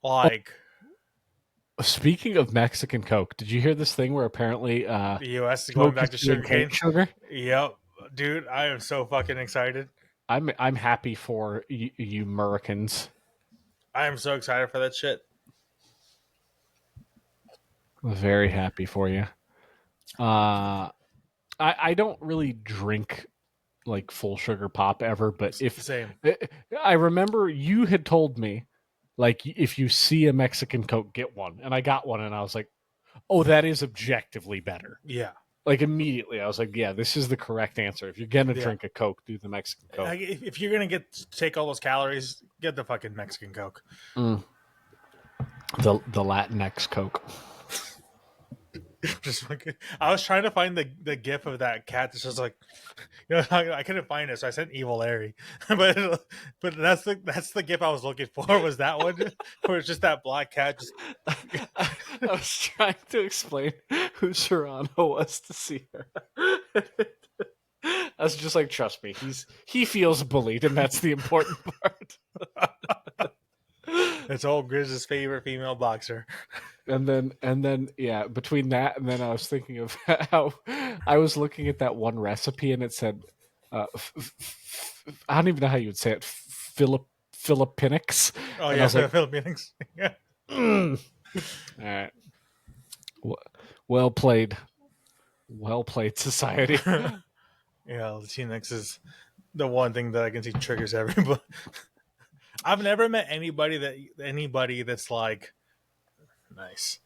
Like, speaking of Mexican Coke, did you hear this thing where apparently the U.S. is going back to sugarcane? Sugar? Yep, dude, I am so fucking excited. I'm happy for you Americans. I am so excited for that shit. Very happy for you. I don't really drink like full sugar pop ever, but Same. I remember you had told me, like, if you see a Mexican Coke, get one, and I got one, and I was like, oh, that is objectively better. Yeah. Like immediately, I was like, yeah, this is the correct answer. If you're gonna drink a Coke, do the Mexican Coke. Like, if you're gonna take all those calories, get the fucking Mexican Coke. The Latinx Coke. Just like, I was trying to find the gif of that cat that's just like, I couldn't find it, so I sent Evil Larry. but that's the gif I was looking for, was that one where it's just that black cat. Just... I was trying to explain who Serrano was to see her. I was just like, trust me, he feels bullied, and that's the important part. It's old Grizz's favorite female boxer. And then, yeah, between that and then I was thinking of how I was looking at that one recipe and it said I don't even know how you would say it. Philippinics. Oh And I yeah, was like, Philippines. Yeah. all right, well played, society. Yeah, Latinx is the one thing that I can see triggers everybody. I've never met anybody that's like nice.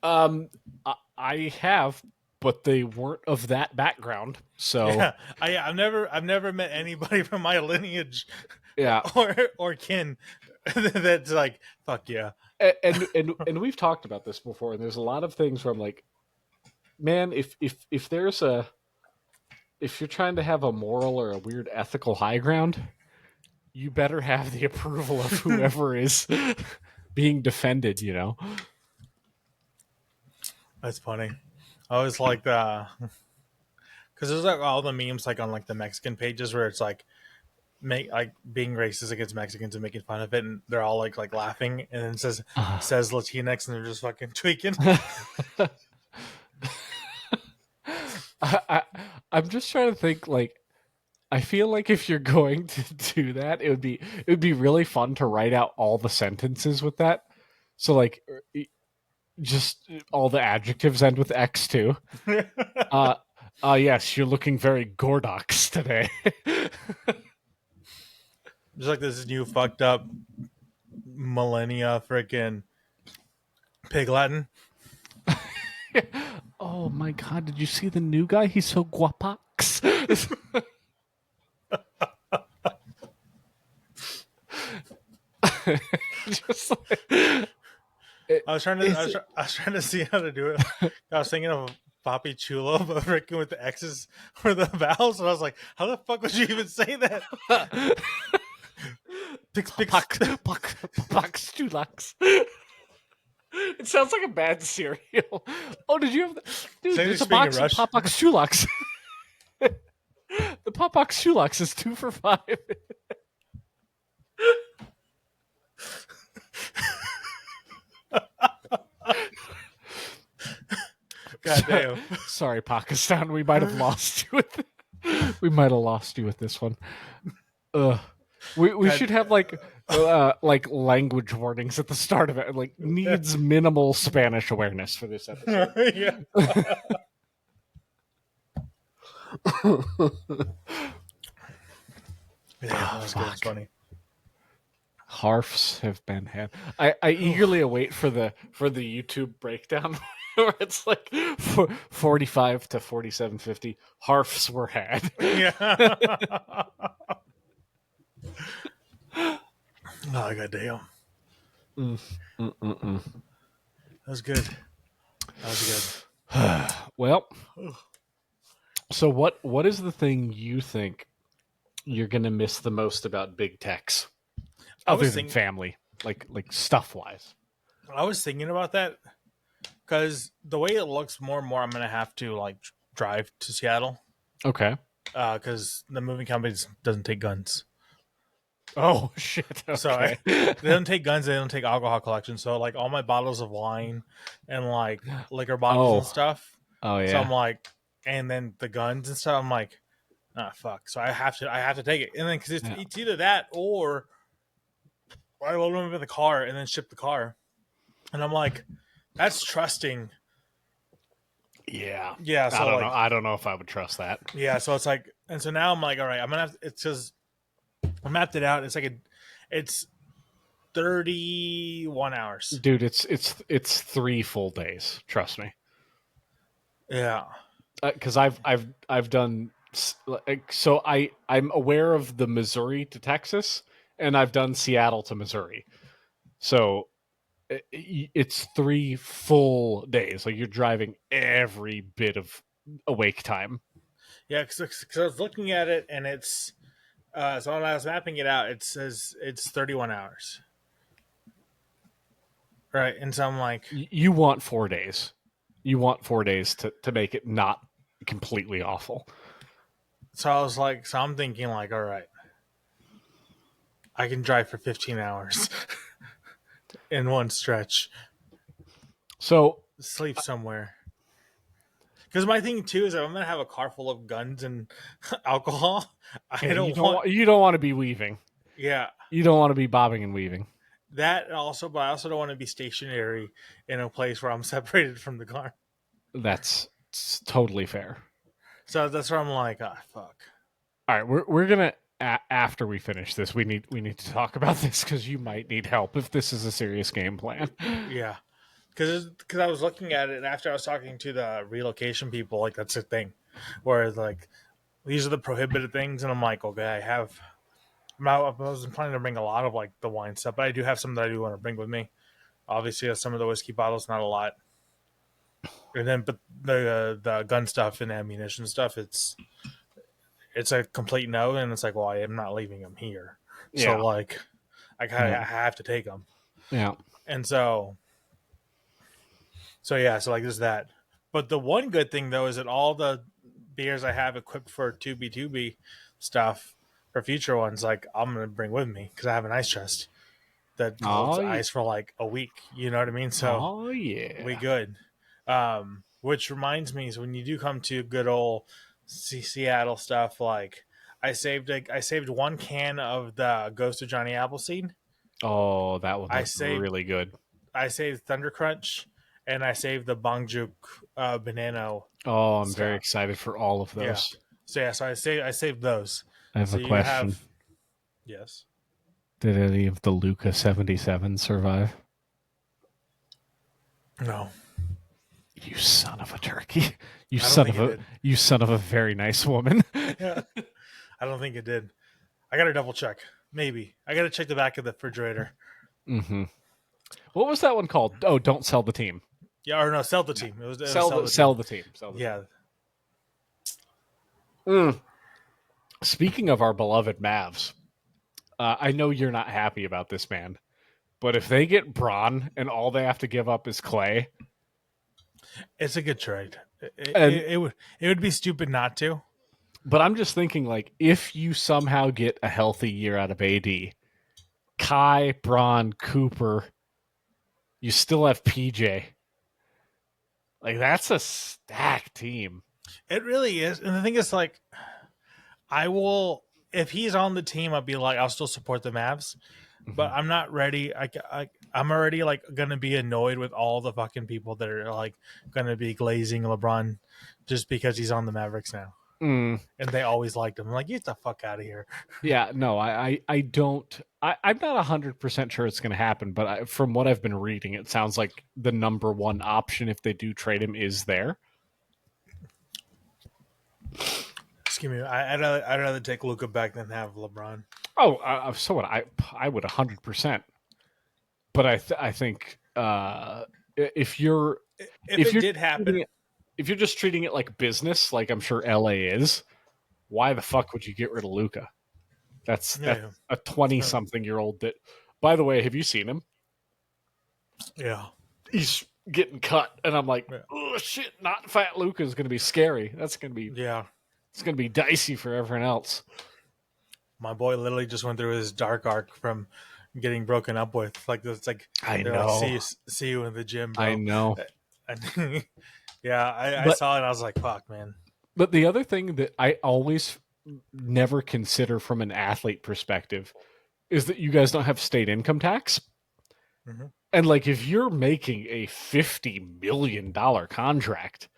I have, but they weren't of that background. So I've never met anybody from my lineage yeah, or kin that's like fuck yeah. and we've talked about this before. And there's a lot of things where I'm like, man, if there's a if you're trying to have a moral or a weird ethical high ground, you better have the approval of whoever is being defended. You know. That's funny. I always like the because there's like all the memes like on like the Mexican pages where it's like make like being racist against Mexicans and making fun of it, and they're all like laughing, and then says Latinx, and they're just fucking tweaking. I, I'm just trying to think. Like, I feel like if you're going to do that, it would be really fun to write out all the sentences with that. So like, just all the adjectives end with X too. Uh, yes, you're looking very Gordox today. Just like this new fucked up millennia freaking pig Latin. Oh my god, did you see the new guy? He's so guapax. Just like, I was trying to see how to do it. I was thinking of Papi Chulo, but freaking with the X's for the vowels, and I was like, how the fuck would you even say that? Papax Chulax. It sounds like a bad cereal. Oh, did you have dude? There's a box of Papax Chulax. The Papax Chulax is 2 for $5. God damn. Sorry, Pakistan. We might have lost you with this one. We should have like language warnings at the start of it. Like needs minimal Spanish awareness for this episode. Yeah. Yeah, that was good. It's funny. Harfs have been had. I eagerly await for the YouTube breakdown where it's like 45 to 47.50 harfs were had. Yeah. Oh god damn. That was good. Well, so what is the thing you think you're gonna miss the most about big techs, other than family, like stuff wise? I was thinking about that because the way it looks, more and more, I'm gonna have to like drive to Seattle. Okay. Because the moving company doesn't take guns. Oh shit! Okay. So they don't take guns. They don't take alcohol collection. So like all my bottles of wine and like liquor bottles and stuff. Oh yeah. So I'm like, and then the guns and stuff. I'm like, fuck. So I have to take it. And then because it's either that or I load them in the car and then ship the car. And I'm like, that's trusting. Yeah. Yeah. So I don't know if I would trust that. Yeah. So it's like, and so now I'm like, all right, I'm gonna have. It's just I mapped it out. It's like it's 31 hours. Dude, it's 3 full days. Trust me. Yeah. Because I've done so I'm aware of the Missouri to Texas, and I've done Seattle to Missouri. So it's 3 full days. Like you're driving every bit of awake time. Yeah, because I was looking at it, and it's so when I was mapping it out, it says it's 31 hours. Right, and so I'm like, you want 4 days. You want 4 days to make it not completely awful. So I was like, so I'm thinking like, all right, I can drive for 15 hours in one stretch. So sleep somewhere. Because my thing too is, if I'm gonna have a car full of guns and alcohol, I Yeah, don't want. you don't want to be weaving. Yeah, You don't want to be bobbing and weaving. that also, but I also don't want to be stationary in a place where I'm separated from the car. That's totally fair. So that's where I'm like, ah, fuck. All right, we're gonna after we finish this, we need to talk about this because you might need help if this is a serious game plan. Yeah, because I was looking at it, and after I was talking to the relocation people, like that's the thing, where like these are the prohibited things, and I'm like, okay, I wasn't planning to bring a lot of like the wine stuff, but I do have some that I do want to bring with me. Obviously, some of the whiskey bottles, not a lot, and then but the gun stuff and ammunition stuff, it's a complete no, and it's like, well, I am not leaving them here, so Yeah, like I kind of have to take them, yeah. and so yeah, so like there's that. But the one good thing though is that all the beers I have equipped for 2B stuff for future ones, like I'm gonna bring with me because I have an ice chest that holds ice for like a week. You know what I mean? So we yeah. good. Which reminds me, is when you do come to good old Seattle stuff, like I saved one can of the Ghost of Johnny Appleseed. Oh, that one I looks saved really good. I saved Thunder Crunch, and I saved the Bangjuk banana Oh, I'm very stuff. excited for all of Yeah. those. So yeah, so I saved those. I have So a you question. have yes. Did any of the Luca 77 survive? No. You son of a turkey. I don't think it did. You son of a very nice woman. Yeah. I don't think it did. I gotta double check. Maybe. I gotta check the back of the refrigerator. Mm-hmm. What was that one called? Oh, don't sell the team. Yeah, or no, sell the team. It was Sell the team. Sell the yeah. team. Mm. Speaking of our beloved Mavs, I know you're not happy about this, man, but if they get Braun and all they have to give up is Clay, It's a good trade. and It would be stupid not to. but I'm just thinking, like, if you somehow get a healthy year out of AD, Kai, Braun, Cooper, you still have PJ. Like, that's a stacked team. It really is. And the thing is, like, I will, if he's on the team, I'll be like, I'll still support the Mavs, but I'm not ready. I'm already like gonna be annoyed with all the fucking people that are like gonna be glazing LeBron just because he's on the Mavericks now, and they always liked him. I'm like, get the fuck out of here. Yeah, no, I don't. I'm not 100% sure it's going to happen, but from what I've been reading, it sounds like the number one option if they do trade him is there. Excuse me. I'd rather take Luka back than have LeBron. Oh, so what? I would 100%. But I think if you're if it did happen, if you're just treating it like business, like I'm sure LA is, why the fuck would you get rid of Luka? That's a 20-something-year-old that, by the way, have you seen him? Yeah. He's getting cut, and I'm like, oh, shit, not fat Luka is going to be scary. That's going to be, it's going to be dicey for everyone else. My boy literally just went through his dark arc from getting broken up with. Like, it's like, I know. Like, see you in the gym, bro. I know. I saw it, and I was like, fuck, man. But the other thing that I always never consider from an athlete perspective is that you guys don't have state income tax. Mm-hmm. And like, if you're making a $50 million contract,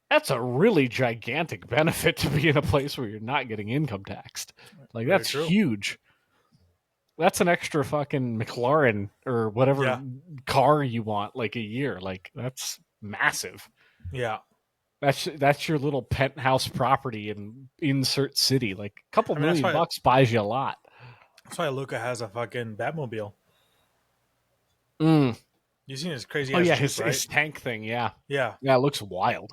that's a really gigantic benefit to be in a place where you're not getting income taxed. Like, that's huge. That's an extra fucking McLaren or whatever car you want, like a year. Like, that's massive. Yeah. That's your little penthouse property in insert city. Like, a couple million bucks buys you a lot. That's why Luka has a fucking Batmobile. You seen his crazy? Oh yeah, his tank thing. Yeah, it looks wild.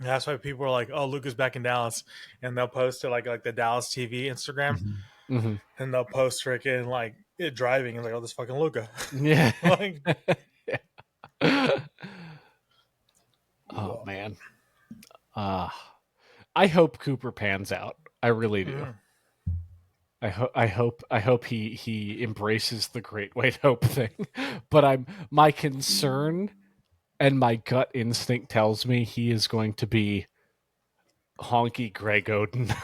Yeah, that's why people are like, "Oh, Luka's back in Dallas," and they'll post to like the Dallas TV Instagram, and they'll post freaking like it driving and like, "Oh, this fucking Luka." Yeah. Like, oh man. I hope Cooper pans out. I really do. I hope he embraces the Great White Hope thing. But my concern and my gut instinct tells me he is going to be honky Greg Oden.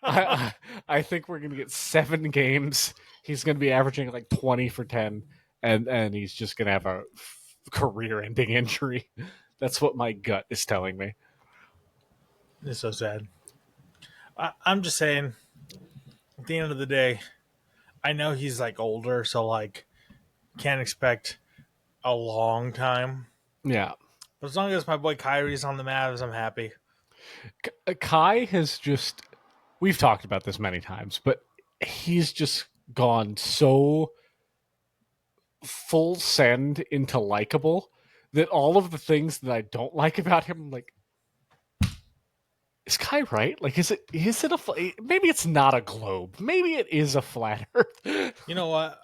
I think we're going to get 7 games. He's going to be averaging like 20 for 10, and he's just going to have a career-ending injury. That's what my gut is telling me. It's so sad. I'm just saying, at the end of the day, I know he's like older, so like can't expect a long time. Yeah. But as long as my boy Kyrie's on the Mavs, I'm happy. Kai has just, we've talked about this many times, but he's just gone so full send into likable that all of the things that I don't like about him, I'm like, is Kai right? Like, is it maybe it's not a globe. Maybe it is a flat earth. You know what?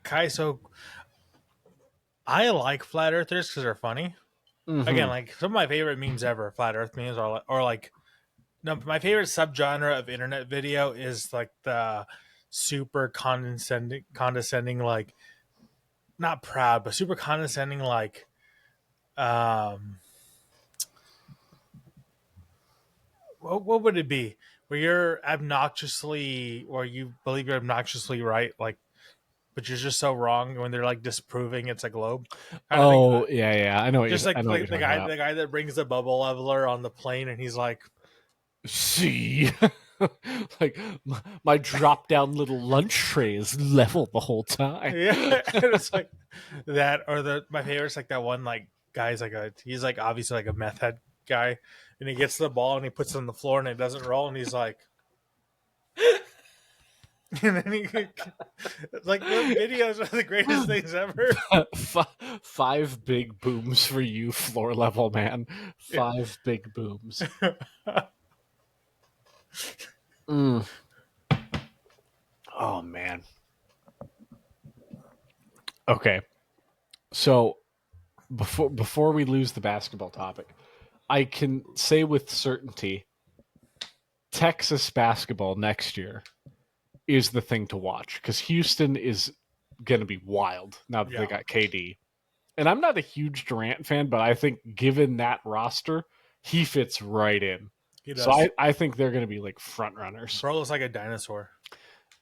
Kai, so I like flat earthers because they're funny. Mm-hmm. Again, like some of my favorite memes ever, flat earth memes, or like, no, my favorite subgenre of internet video is like the super condescending, like not proud, but super condescending, like, what would it be? Where you're obnoxiously, or you believe you're obnoxiously right, like, but you're just so wrong when they're like disproving it's a globe. Kind of Oh, thing. yeah. I know Just like, I know what you're the talking guy, about. the guy that brings the bubble leveler on the plane, and he's like, See, like my drop down little lunch tray is level the whole time. yeah, and it's like that, or my favorite's like that one like guy's like he's like obviously like a meth head guy, and he gets the ball and he puts it on the floor and it doesn't roll, and he's like, and then it's like those videos are the greatest things ever. 5 big booms for you, floor level man. 5 big booms. Mm. Oh man. Okay. So before we lose the basketball topic, I can say with certainty Texas basketball next year is the thing to watch because Houston is going to be wild now that they got KD. And I'm not a huge Durant fan, but I think given that roster, he fits right in. He does. So I think they're going to be like front runners. Bro looks like a dinosaur.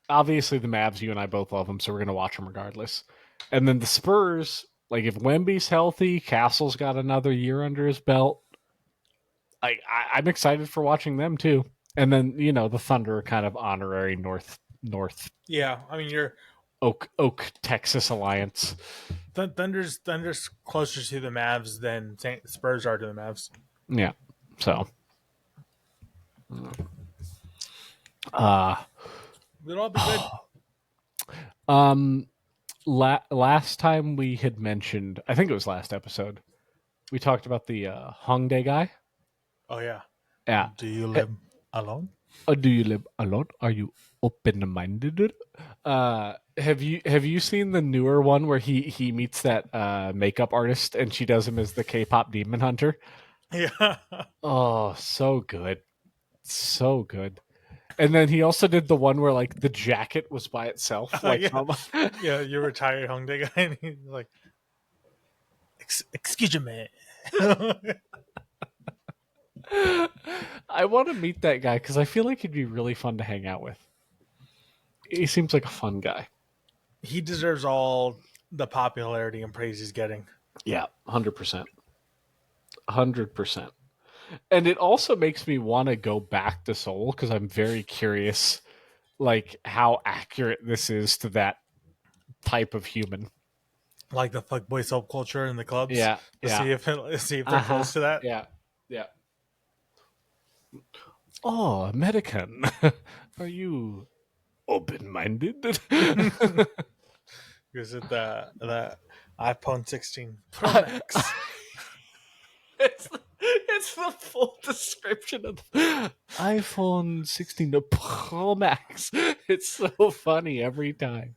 Obviously, the Mavs, you and I both love them, so we're going to watch them regardless. And then the Spurs, like if Wemby's healthy, Castle's got another year under his belt. I'm excited for watching them too. And then the Thunder are kind of honorary North. Yeah, I mean you're Oak Texas alliance. Thunder's closer to the Mavs than Spurs are to the Mavs. Yeah, so. It'll all be good. Last time we had mentioned, I think it was last episode, we talked about the Hongdae guy. Oh yeah. Yeah. Do you live alone? Do you live alone? Are you open-minded? Have you seen the newer one where he meets that makeup artist and she does him as the K-pop demon hunter? Yeah. Oh, so good. So good. And then he also did the one where like the jacket was by itself. Like yeah, you're retired Hongdae guy, and he's like, "Excuse me." I want to meet that guy because I feel like he'd be really fun to hang out with. He seems like a fun guy. He deserves all the popularity and praise he's getting. Yeah, 100%. 100%. And it also makes me want to go back to Seoul because I'm very curious, like how accurate this is to that type of human, like the fuckboy subculture in the clubs. Yeah, see if they're close to that. Yeah. Oh, American, are you open-minded? Is it the iPhone 16 Pro Max? It's the full description of iPhone 16 Pro Max. It's so funny every time.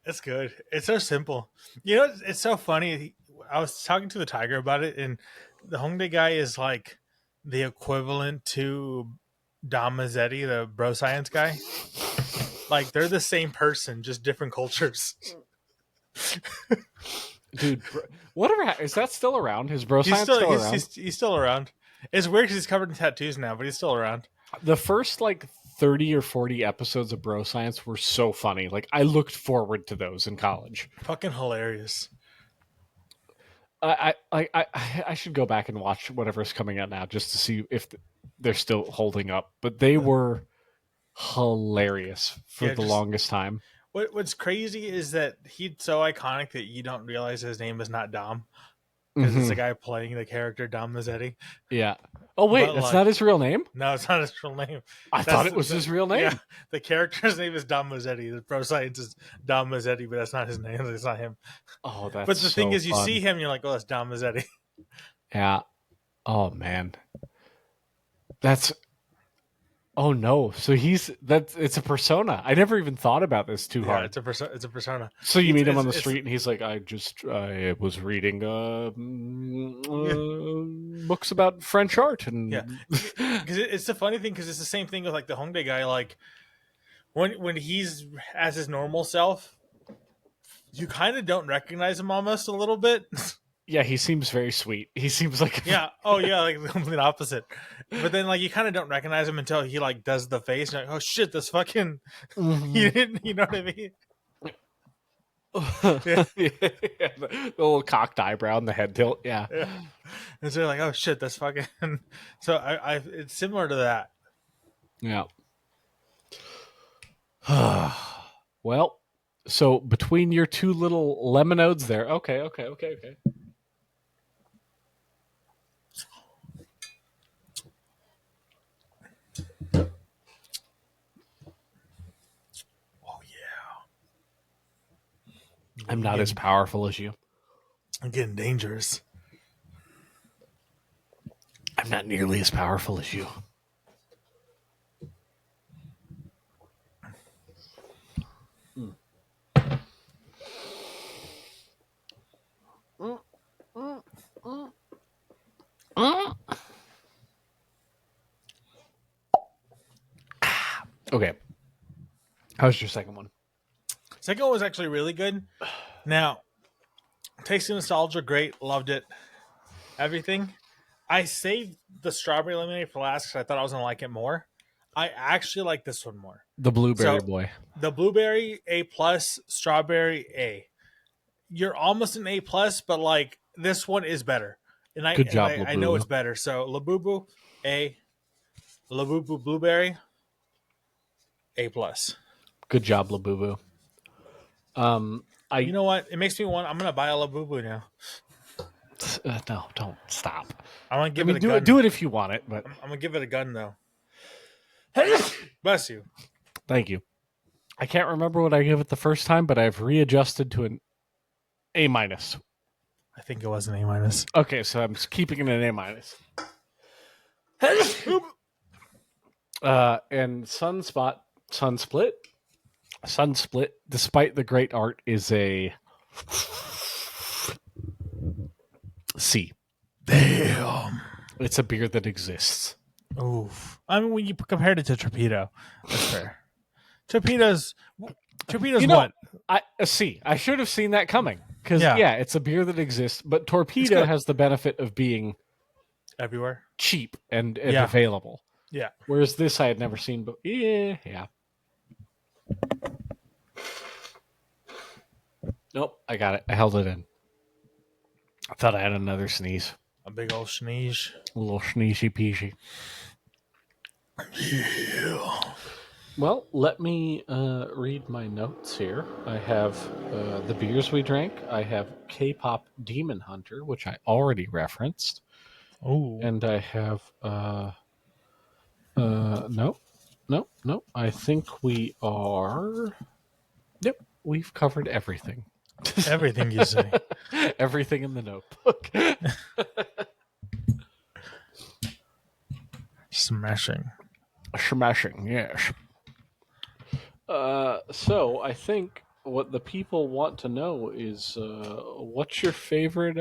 It's good. It's so simple. You know, it's so funny. I was talking to the Tiger about it, and the Hongdae guy is like the equivalent to Dom Mazzetti, the bro science guy. Like they're the same person, just different cultures. Dude, whatever. Is that still around? His bro science still around? He's still around. It's weird because he's covered in tattoos now, but he's still around. The first 30 or 40 episodes of Bro Science were so funny. I looked forward to those in college. Fucking hilarious. I should go back and watch whatever's coming out now just to see if they're still holding up. But they were hilarious for the longest time. What's crazy is that he's so iconic that you don't realize his name is not Dom. Because it's the guy playing the character Dom Mazzetti. Yeah. Oh wait, that's not his real name? No, it's not his real name. I thought it was his real name. Yeah, the character's name is Dom Mazzetti. The Bro Science is Dom Mazzetti, but that's not his name. It's not him. Oh, that's But the thing is, you see him, you're like, oh, that's Dom Mazzetti. Yeah. Oh man. That's. Oh no! So it's a persona. I never even thought about this too hard. It's a persona. So you meet him on the street, and he's like, I was reading books about French art, and because it's the funny thing because it's the same thing with the Hongdae guy. When he's as his normal self, you kind of don't recognize him almost a little bit. Yeah, he seems very sweet. He seems like the complete opposite. But then you kind of don't recognize him until he does the face. And you're like, oh shit, this fucking you didn't. You know what I mean? The little cocked eyebrow and the head tilt. Yeah. And so you're like, oh shit, that's fucking. So I it's similar to that. Yeah. Well, so between your two little lemon-odes there, okay. Oh yeah. I'm not as powerful as you. I'm getting dangerous. I'm not nearly as powerful as you. Okay. How's your second one? Second one was actually really good. Now, Taste of Nostalgia, great. Loved it. Everything. I saved the strawberry lemonade for last because I thought I was going to like it more. I actually like this one more. The blueberry boy. The blueberry, A+, strawberry, A. You're almost an A+, but this one is better. Good job, I know it's better. So Labubu, A. Labubu blueberry, A+. Good job, Labubu. You know what? It makes me want. I'm gonna buy a Labubu now. No, don't stop. I want to give it a gun. Do it if you want it, but I'm gonna give it a gun though. Bless you. Thank you. I can't remember what I gave it the first time, but I've readjusted to an A-. I think it was an A-. Okay, so I'm keeping it an A-. And Sunsplit, despite the great art, is a C. Damn. It's a beer that exists. Oof. I mean, when you compared it to Torpedo, that's fair. Torpedo's what? A C. I should have seen that coming. Because, it's a beer that exists, but Torpedo has the benefit of being everywhere, cheap and available. Yeah. Whereas this I had never seen, but yeah. Nope, I got it. I held it in. I thought I had another sneeze. A big old sneeze. A little sneezy peasy. Yeah. Well, let me read my notes here. I have the beers we drank. I have K-pop Demon Hunter, which I already referenced. Oh. And I have no. I think we are. Yep, we've covered everything. Everything you say. Everything in the notebook. Smashing, yes. So I think what the people want to know is what's your favorite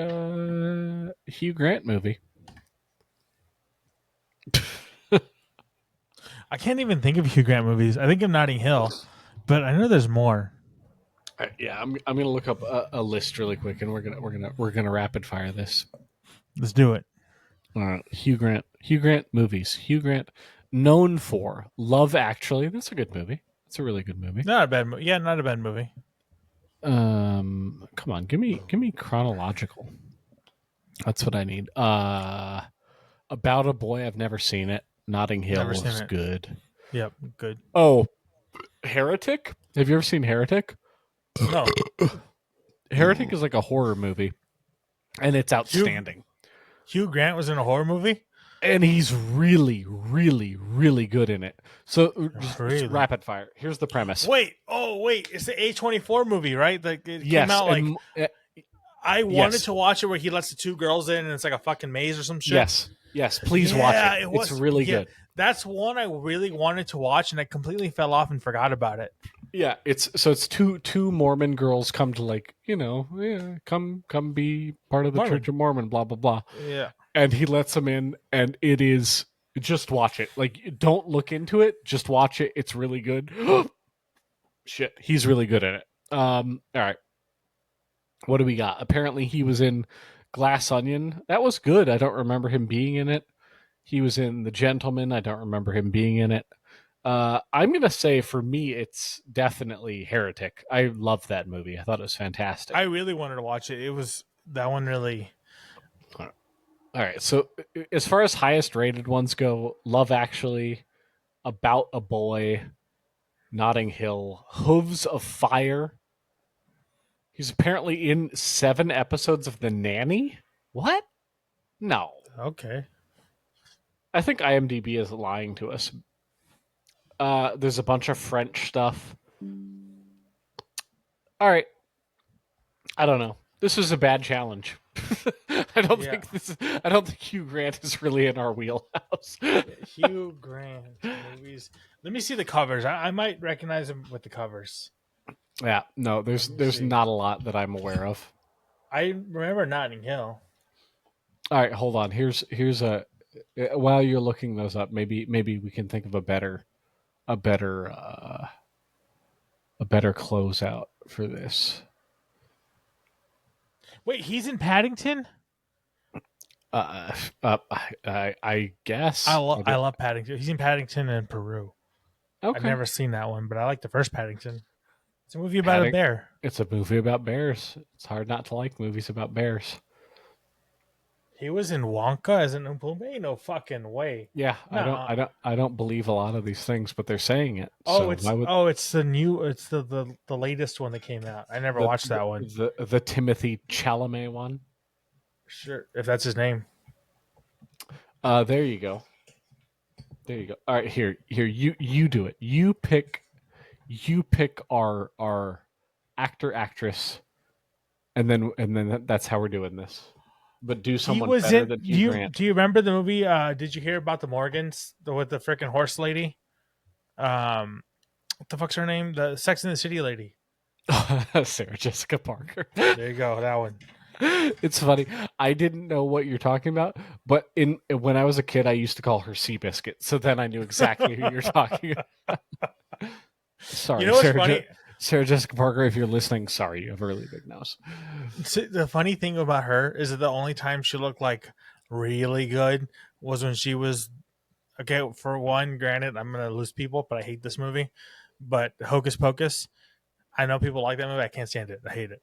Hugh Grant movie? I can't even think of Hugh Grant movies. I think of Notting Hill, but I know there's more. Yeah, I'm gonna look up a list really quick, and we're gonna rapid fire this. Let's do it. Hugh Grant movies. Hugh Grant known for Love Actually. That's a good movie. It's a really good movie. Not a bad movie. Yeah, not a bad movie. Come on, give me chronological. That's what I need. About a Boy. I've never seen it. Notting Hill is good. Yep, good. Oh, Heretic. Have you ever seen Heretic? No. Heretic is like a horror movie, and it's outstanding. Hugh Grant was in a horror movie? And he's really, really, really good in it. So just rapid fire. Here's the premise. Wait. It's the A24 movie, right? Like it came out like... I wanted to watch it where he lets the two girls in and it's like a fucking maze or some shit. Yes. Please watch it. It's really good. That's one I really wanted to watch, and I completely fell off and forgot about it. Yeah, it's two Mormon girls come to come be part of the Church of Mormon, blah blah blah. Yeah, and he lets them in, and it is just watch it. Like, don't look into it, just watch it. It's really good. Shit, he's really good at it. All right, what do we got? Apparently, he was in Glass Onion. That was good. I don't remember him being in it. He was in The Gentleman. I don't remember him being in it. I'm going to say for me, it's definitely Heretic. I loved that movie. I thought it was fantastic. I really wanted to watch it. It was that one really... All right. So as far as highest rated ones go, Love Actually, About a Boy, Notting Hill, Hooves of Fire. He's apparently in 7 episodes of The Nanny. What? No. Okay. I think IMDb is lying to us. There's a bunch of French stuff. All right. I don't know. This is a bad challenge. I don't think Hugh Grant is really in our wheelhouse. Hugh Grant movies. Let me see the covers. I might recognize him with the covers. Yeah, no, there's not a lot that I'm aware of. I remember Notting Hill. All right, hold on. Here's a while you're looking those up, maybe we can think of a better closeout for this. Wait, he's in Paddington? I guess. I love Paddington. He's in Paddington and Peru. Okay. I've never seen that one, but I like the first Paddington. It's a movie about a bear. It's a movie about bears. It's hard not to like movies about bears. He was in Wonka as an Oompa Loompa? No fucking way. Yeah, no. I don't believe a lot of these things, but they're saying it. Oh, it's the latest one that came out. I never watched that one. The Timothy Chalamet one. Sure, if that's his name. There you go. All right, here you do it. You pick our actor actress, and then that's how we're doing this. But do someone better than Hugh Grant. Do you remember the movie? Did you hear about the Morgans with the freaking horse lady? What the fuck's her name? The Sex and the City lady. Sarah Jessica Parker. There you go, that one. It's funny. I didn't know what you're talking about, but when I was a kid, I used to call her Seabiscuit. So then I knew exactly who you're talking about. Sorry, you know what's funny? Sarah Jessica Parker, if you're listening, sorry, you have a really big nose. The funny thing about her is that the only time she looked like really good was when she was... Okay, for one, granted, I'm going to lose people, but I hate this movie. But Hocus Pocus, I know people like that movie. I can't stand it. I hate it.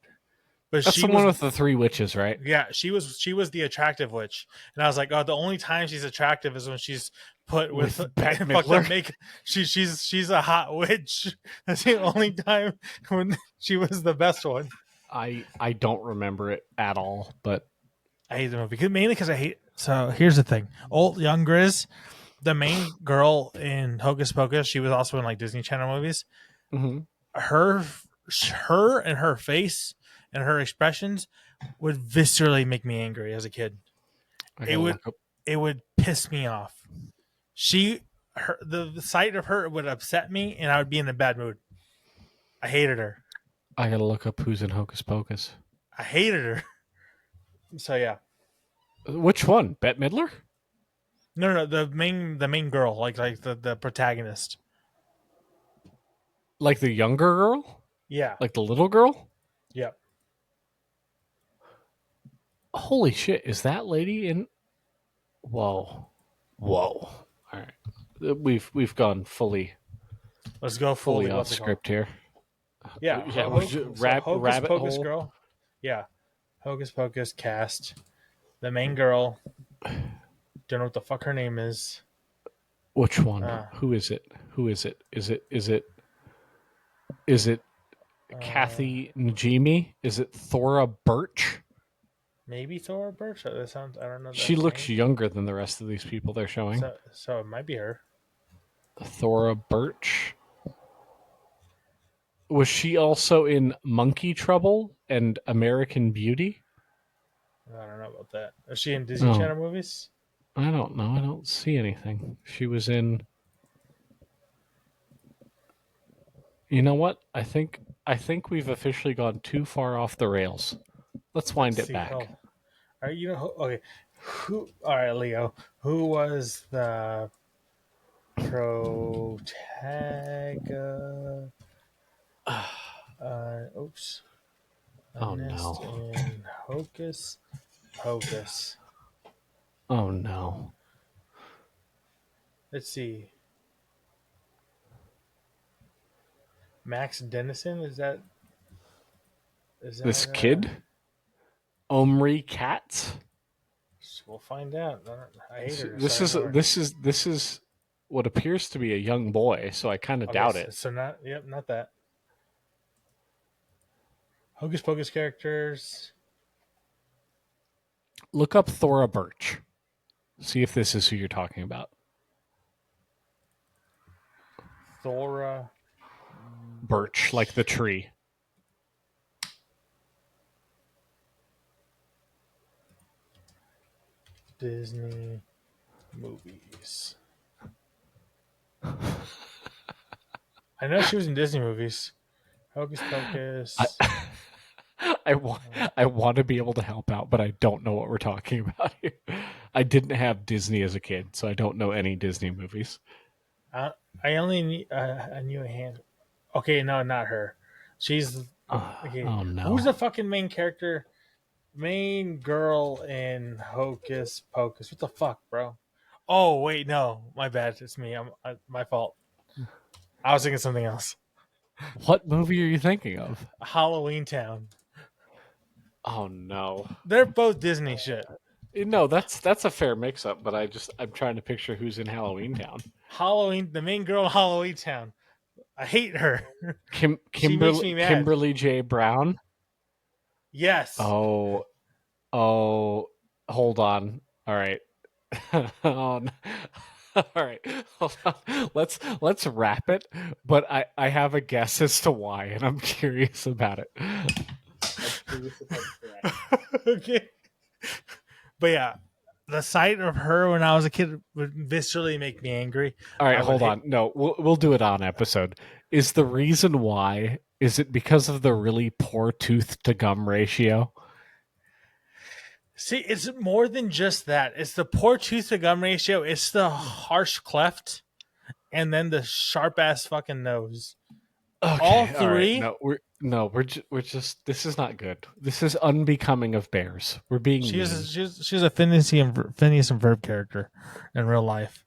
But that's the one with the 3 witches, right? Yeah, she was the attractive witch, and I was like, oh, the only time she's attractive is when she's put with makeup. She's a hot witch. That's the only time when she was the best one. I don't remember it at all, but I hate the movie mainly because I hate. So here's the thing: old young Grizz, the main girl in Hocus Pocus, she was also in like Disney Channel movies. Mm-hmm. Her and her face and her expressions would viscerally make me angry as a kid. It would piss me off. The sight of her would upset me, and I would be in a bad mood. I hated her. I gotta look up who's in Hocus Pocus. I hated her. So yeah. Which one? Bette Midler? No, the main girl, like the protagonist. Like the younger girl? Yeah. Like the little girl? Yep. Holy shit! Is that lady in? Whoa. All right, we've gone fully Let's go fully. off What's it called? script here. Yeah. Yeah, we're just Hocus rabbit Pocus hole. girl. Yeah. Hocus Pocus cast. The main girl. Don't know what the fuck her name is. Which one? Who is it? Is it Kathy Najimy? Is it Thora Birch? Maybe Thora Birch. That sounds. I don't know. She That looks name. younger than the rest of these people they're showing. So it might be her. Thora Birch. Was she also in Monkey Trouble and American Beauty? I don't know about that. Is she in Disney Channel movies? I don't know. I don't see anything. She was in. You know what? I think we've officially gone too far off the rails. Let's wind it back. All right, you know, okay. Who? All right, Leo. Who was the protagonist? Oops. Oh no! In Hocus Pocus. Oh no! Let's see. Max Dennison, is that This kid? Omri Katz? We'll find out. I hate her. This is what appears to be a young boy, so I kind of doubt it. So not that. Hocus Pocus characters. Look up Thora Birch. See if this is who you're talking about. Thora Birch, like the tree. Disney movies. I know she was in Disney movies. Hocus Pocus. I want to be able to help out, but I don't know what we're talking about here. I didn't have Disney as a kid, so I don't know any Disney movies. I only knew a hand. Okay, no, not her. She's okay. Oh no! Who's the fucking main character? Main girl in Hocus Pocus. What the fuck, bro? Oh wait, no, my bad. It's me. My fault. I was thinking something else. What movie are you thinking of? Halloween Town. Oh no! They're both Disney shit. No, that's a fair mix-up, but I'm trying to picture who's in Halloween Town. The main girl in Halloween Town. I hate her. She makes me mad. Kimberly J. Brown. Yes. Oh, hold on. All right. All right. Hold on. Let's wrap it. But I have a guess as to why, and I'm curious about it. Okay. But yeah, the sight of her when I was a kid would viscerally make me angry. All right, hold on. No, we'll do it on episode. Is the reason why? Is it because of the really poor tooth to gum ratio? See, it's more than just that. It's the poor tooth to gum ratio. It's the harsh cleft, and then the sharp ass fucking nose. Okay, all three. Right. We're just. This is not good. This is unbecoming of bears. We're being. She's a Phineas and Ferb character in real life.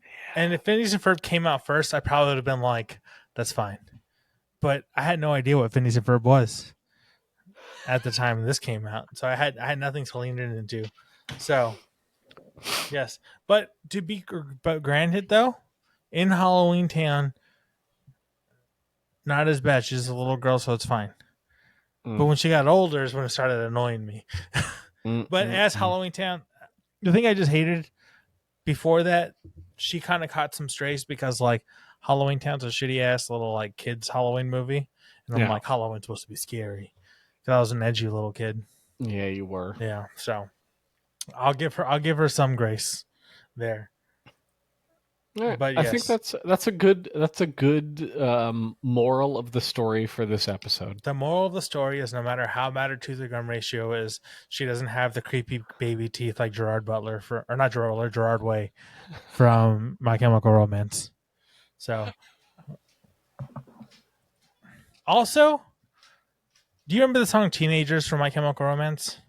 Yeah. And if Phineas and Ferb came out first, I probably would have been like, "That's fine." But I had no idea what Phineas and Ferb was at the time this came out, so I had nothing to lean into. So, yes, but granted though, in Halloween Town, not as bad. She's a little girl, so it's fine. But when she got older is when it started annoying me. But as Halloween Town, the thing I just hated before that, she kind of caught some strays because like Halloween Town's a shitty ass little like kids Halloween movie, and I'm like, Halloween's supposed to be scary. I was an edgy little kid. Yeah, you were. Yeah, so I'll give her some grace there. Right. But yes. I think that's a good moral of the story for this episode. The moral of the story is no matter how bad her tooth to gum ratio is, she doesn't have the creepy baby teeth like Gerard Way from My Chemical Romance. So Also, do you remember the song "Teenagers" from My Chemical Romance?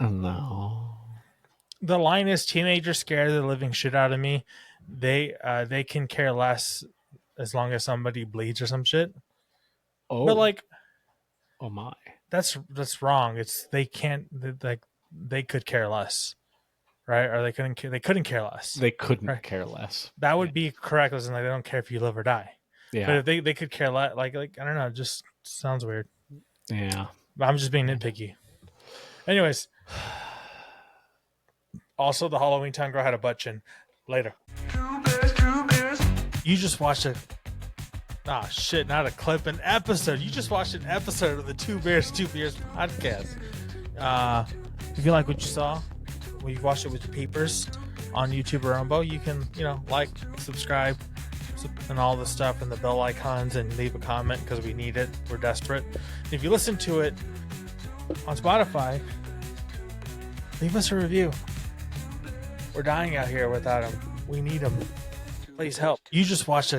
Oh, no. The line is, "Teenagers scare the living shit out of me. They can care less as long as somebody bleeds or some shit." Oh, but like, oh my, that's wrong. It's they can't like they could care less, right? Or they couldn't care less. They couldn't right? care less. That would be correct. As in, like, they don't care if you live or die. Yeah. But if they could care less, like I don't know, it just sounds weird. Yeah. I'm just being nitpicky. Anyways, also the Halloween Town girl had a butt chin. Later. You just watched a shit, not a clip, an episode. You just watched an episode of the Two Bears podcast. If you like what you saw, well, you watched it with your peepers on YouTube or Rumbo, you can, like, subscribe, and all the stuff, and the bell icons, and leave a comment because we need it. We're desperate. If you listen to it on Spotify, leave us a review. We're dying out here without them. We need them. Please help. You just watched a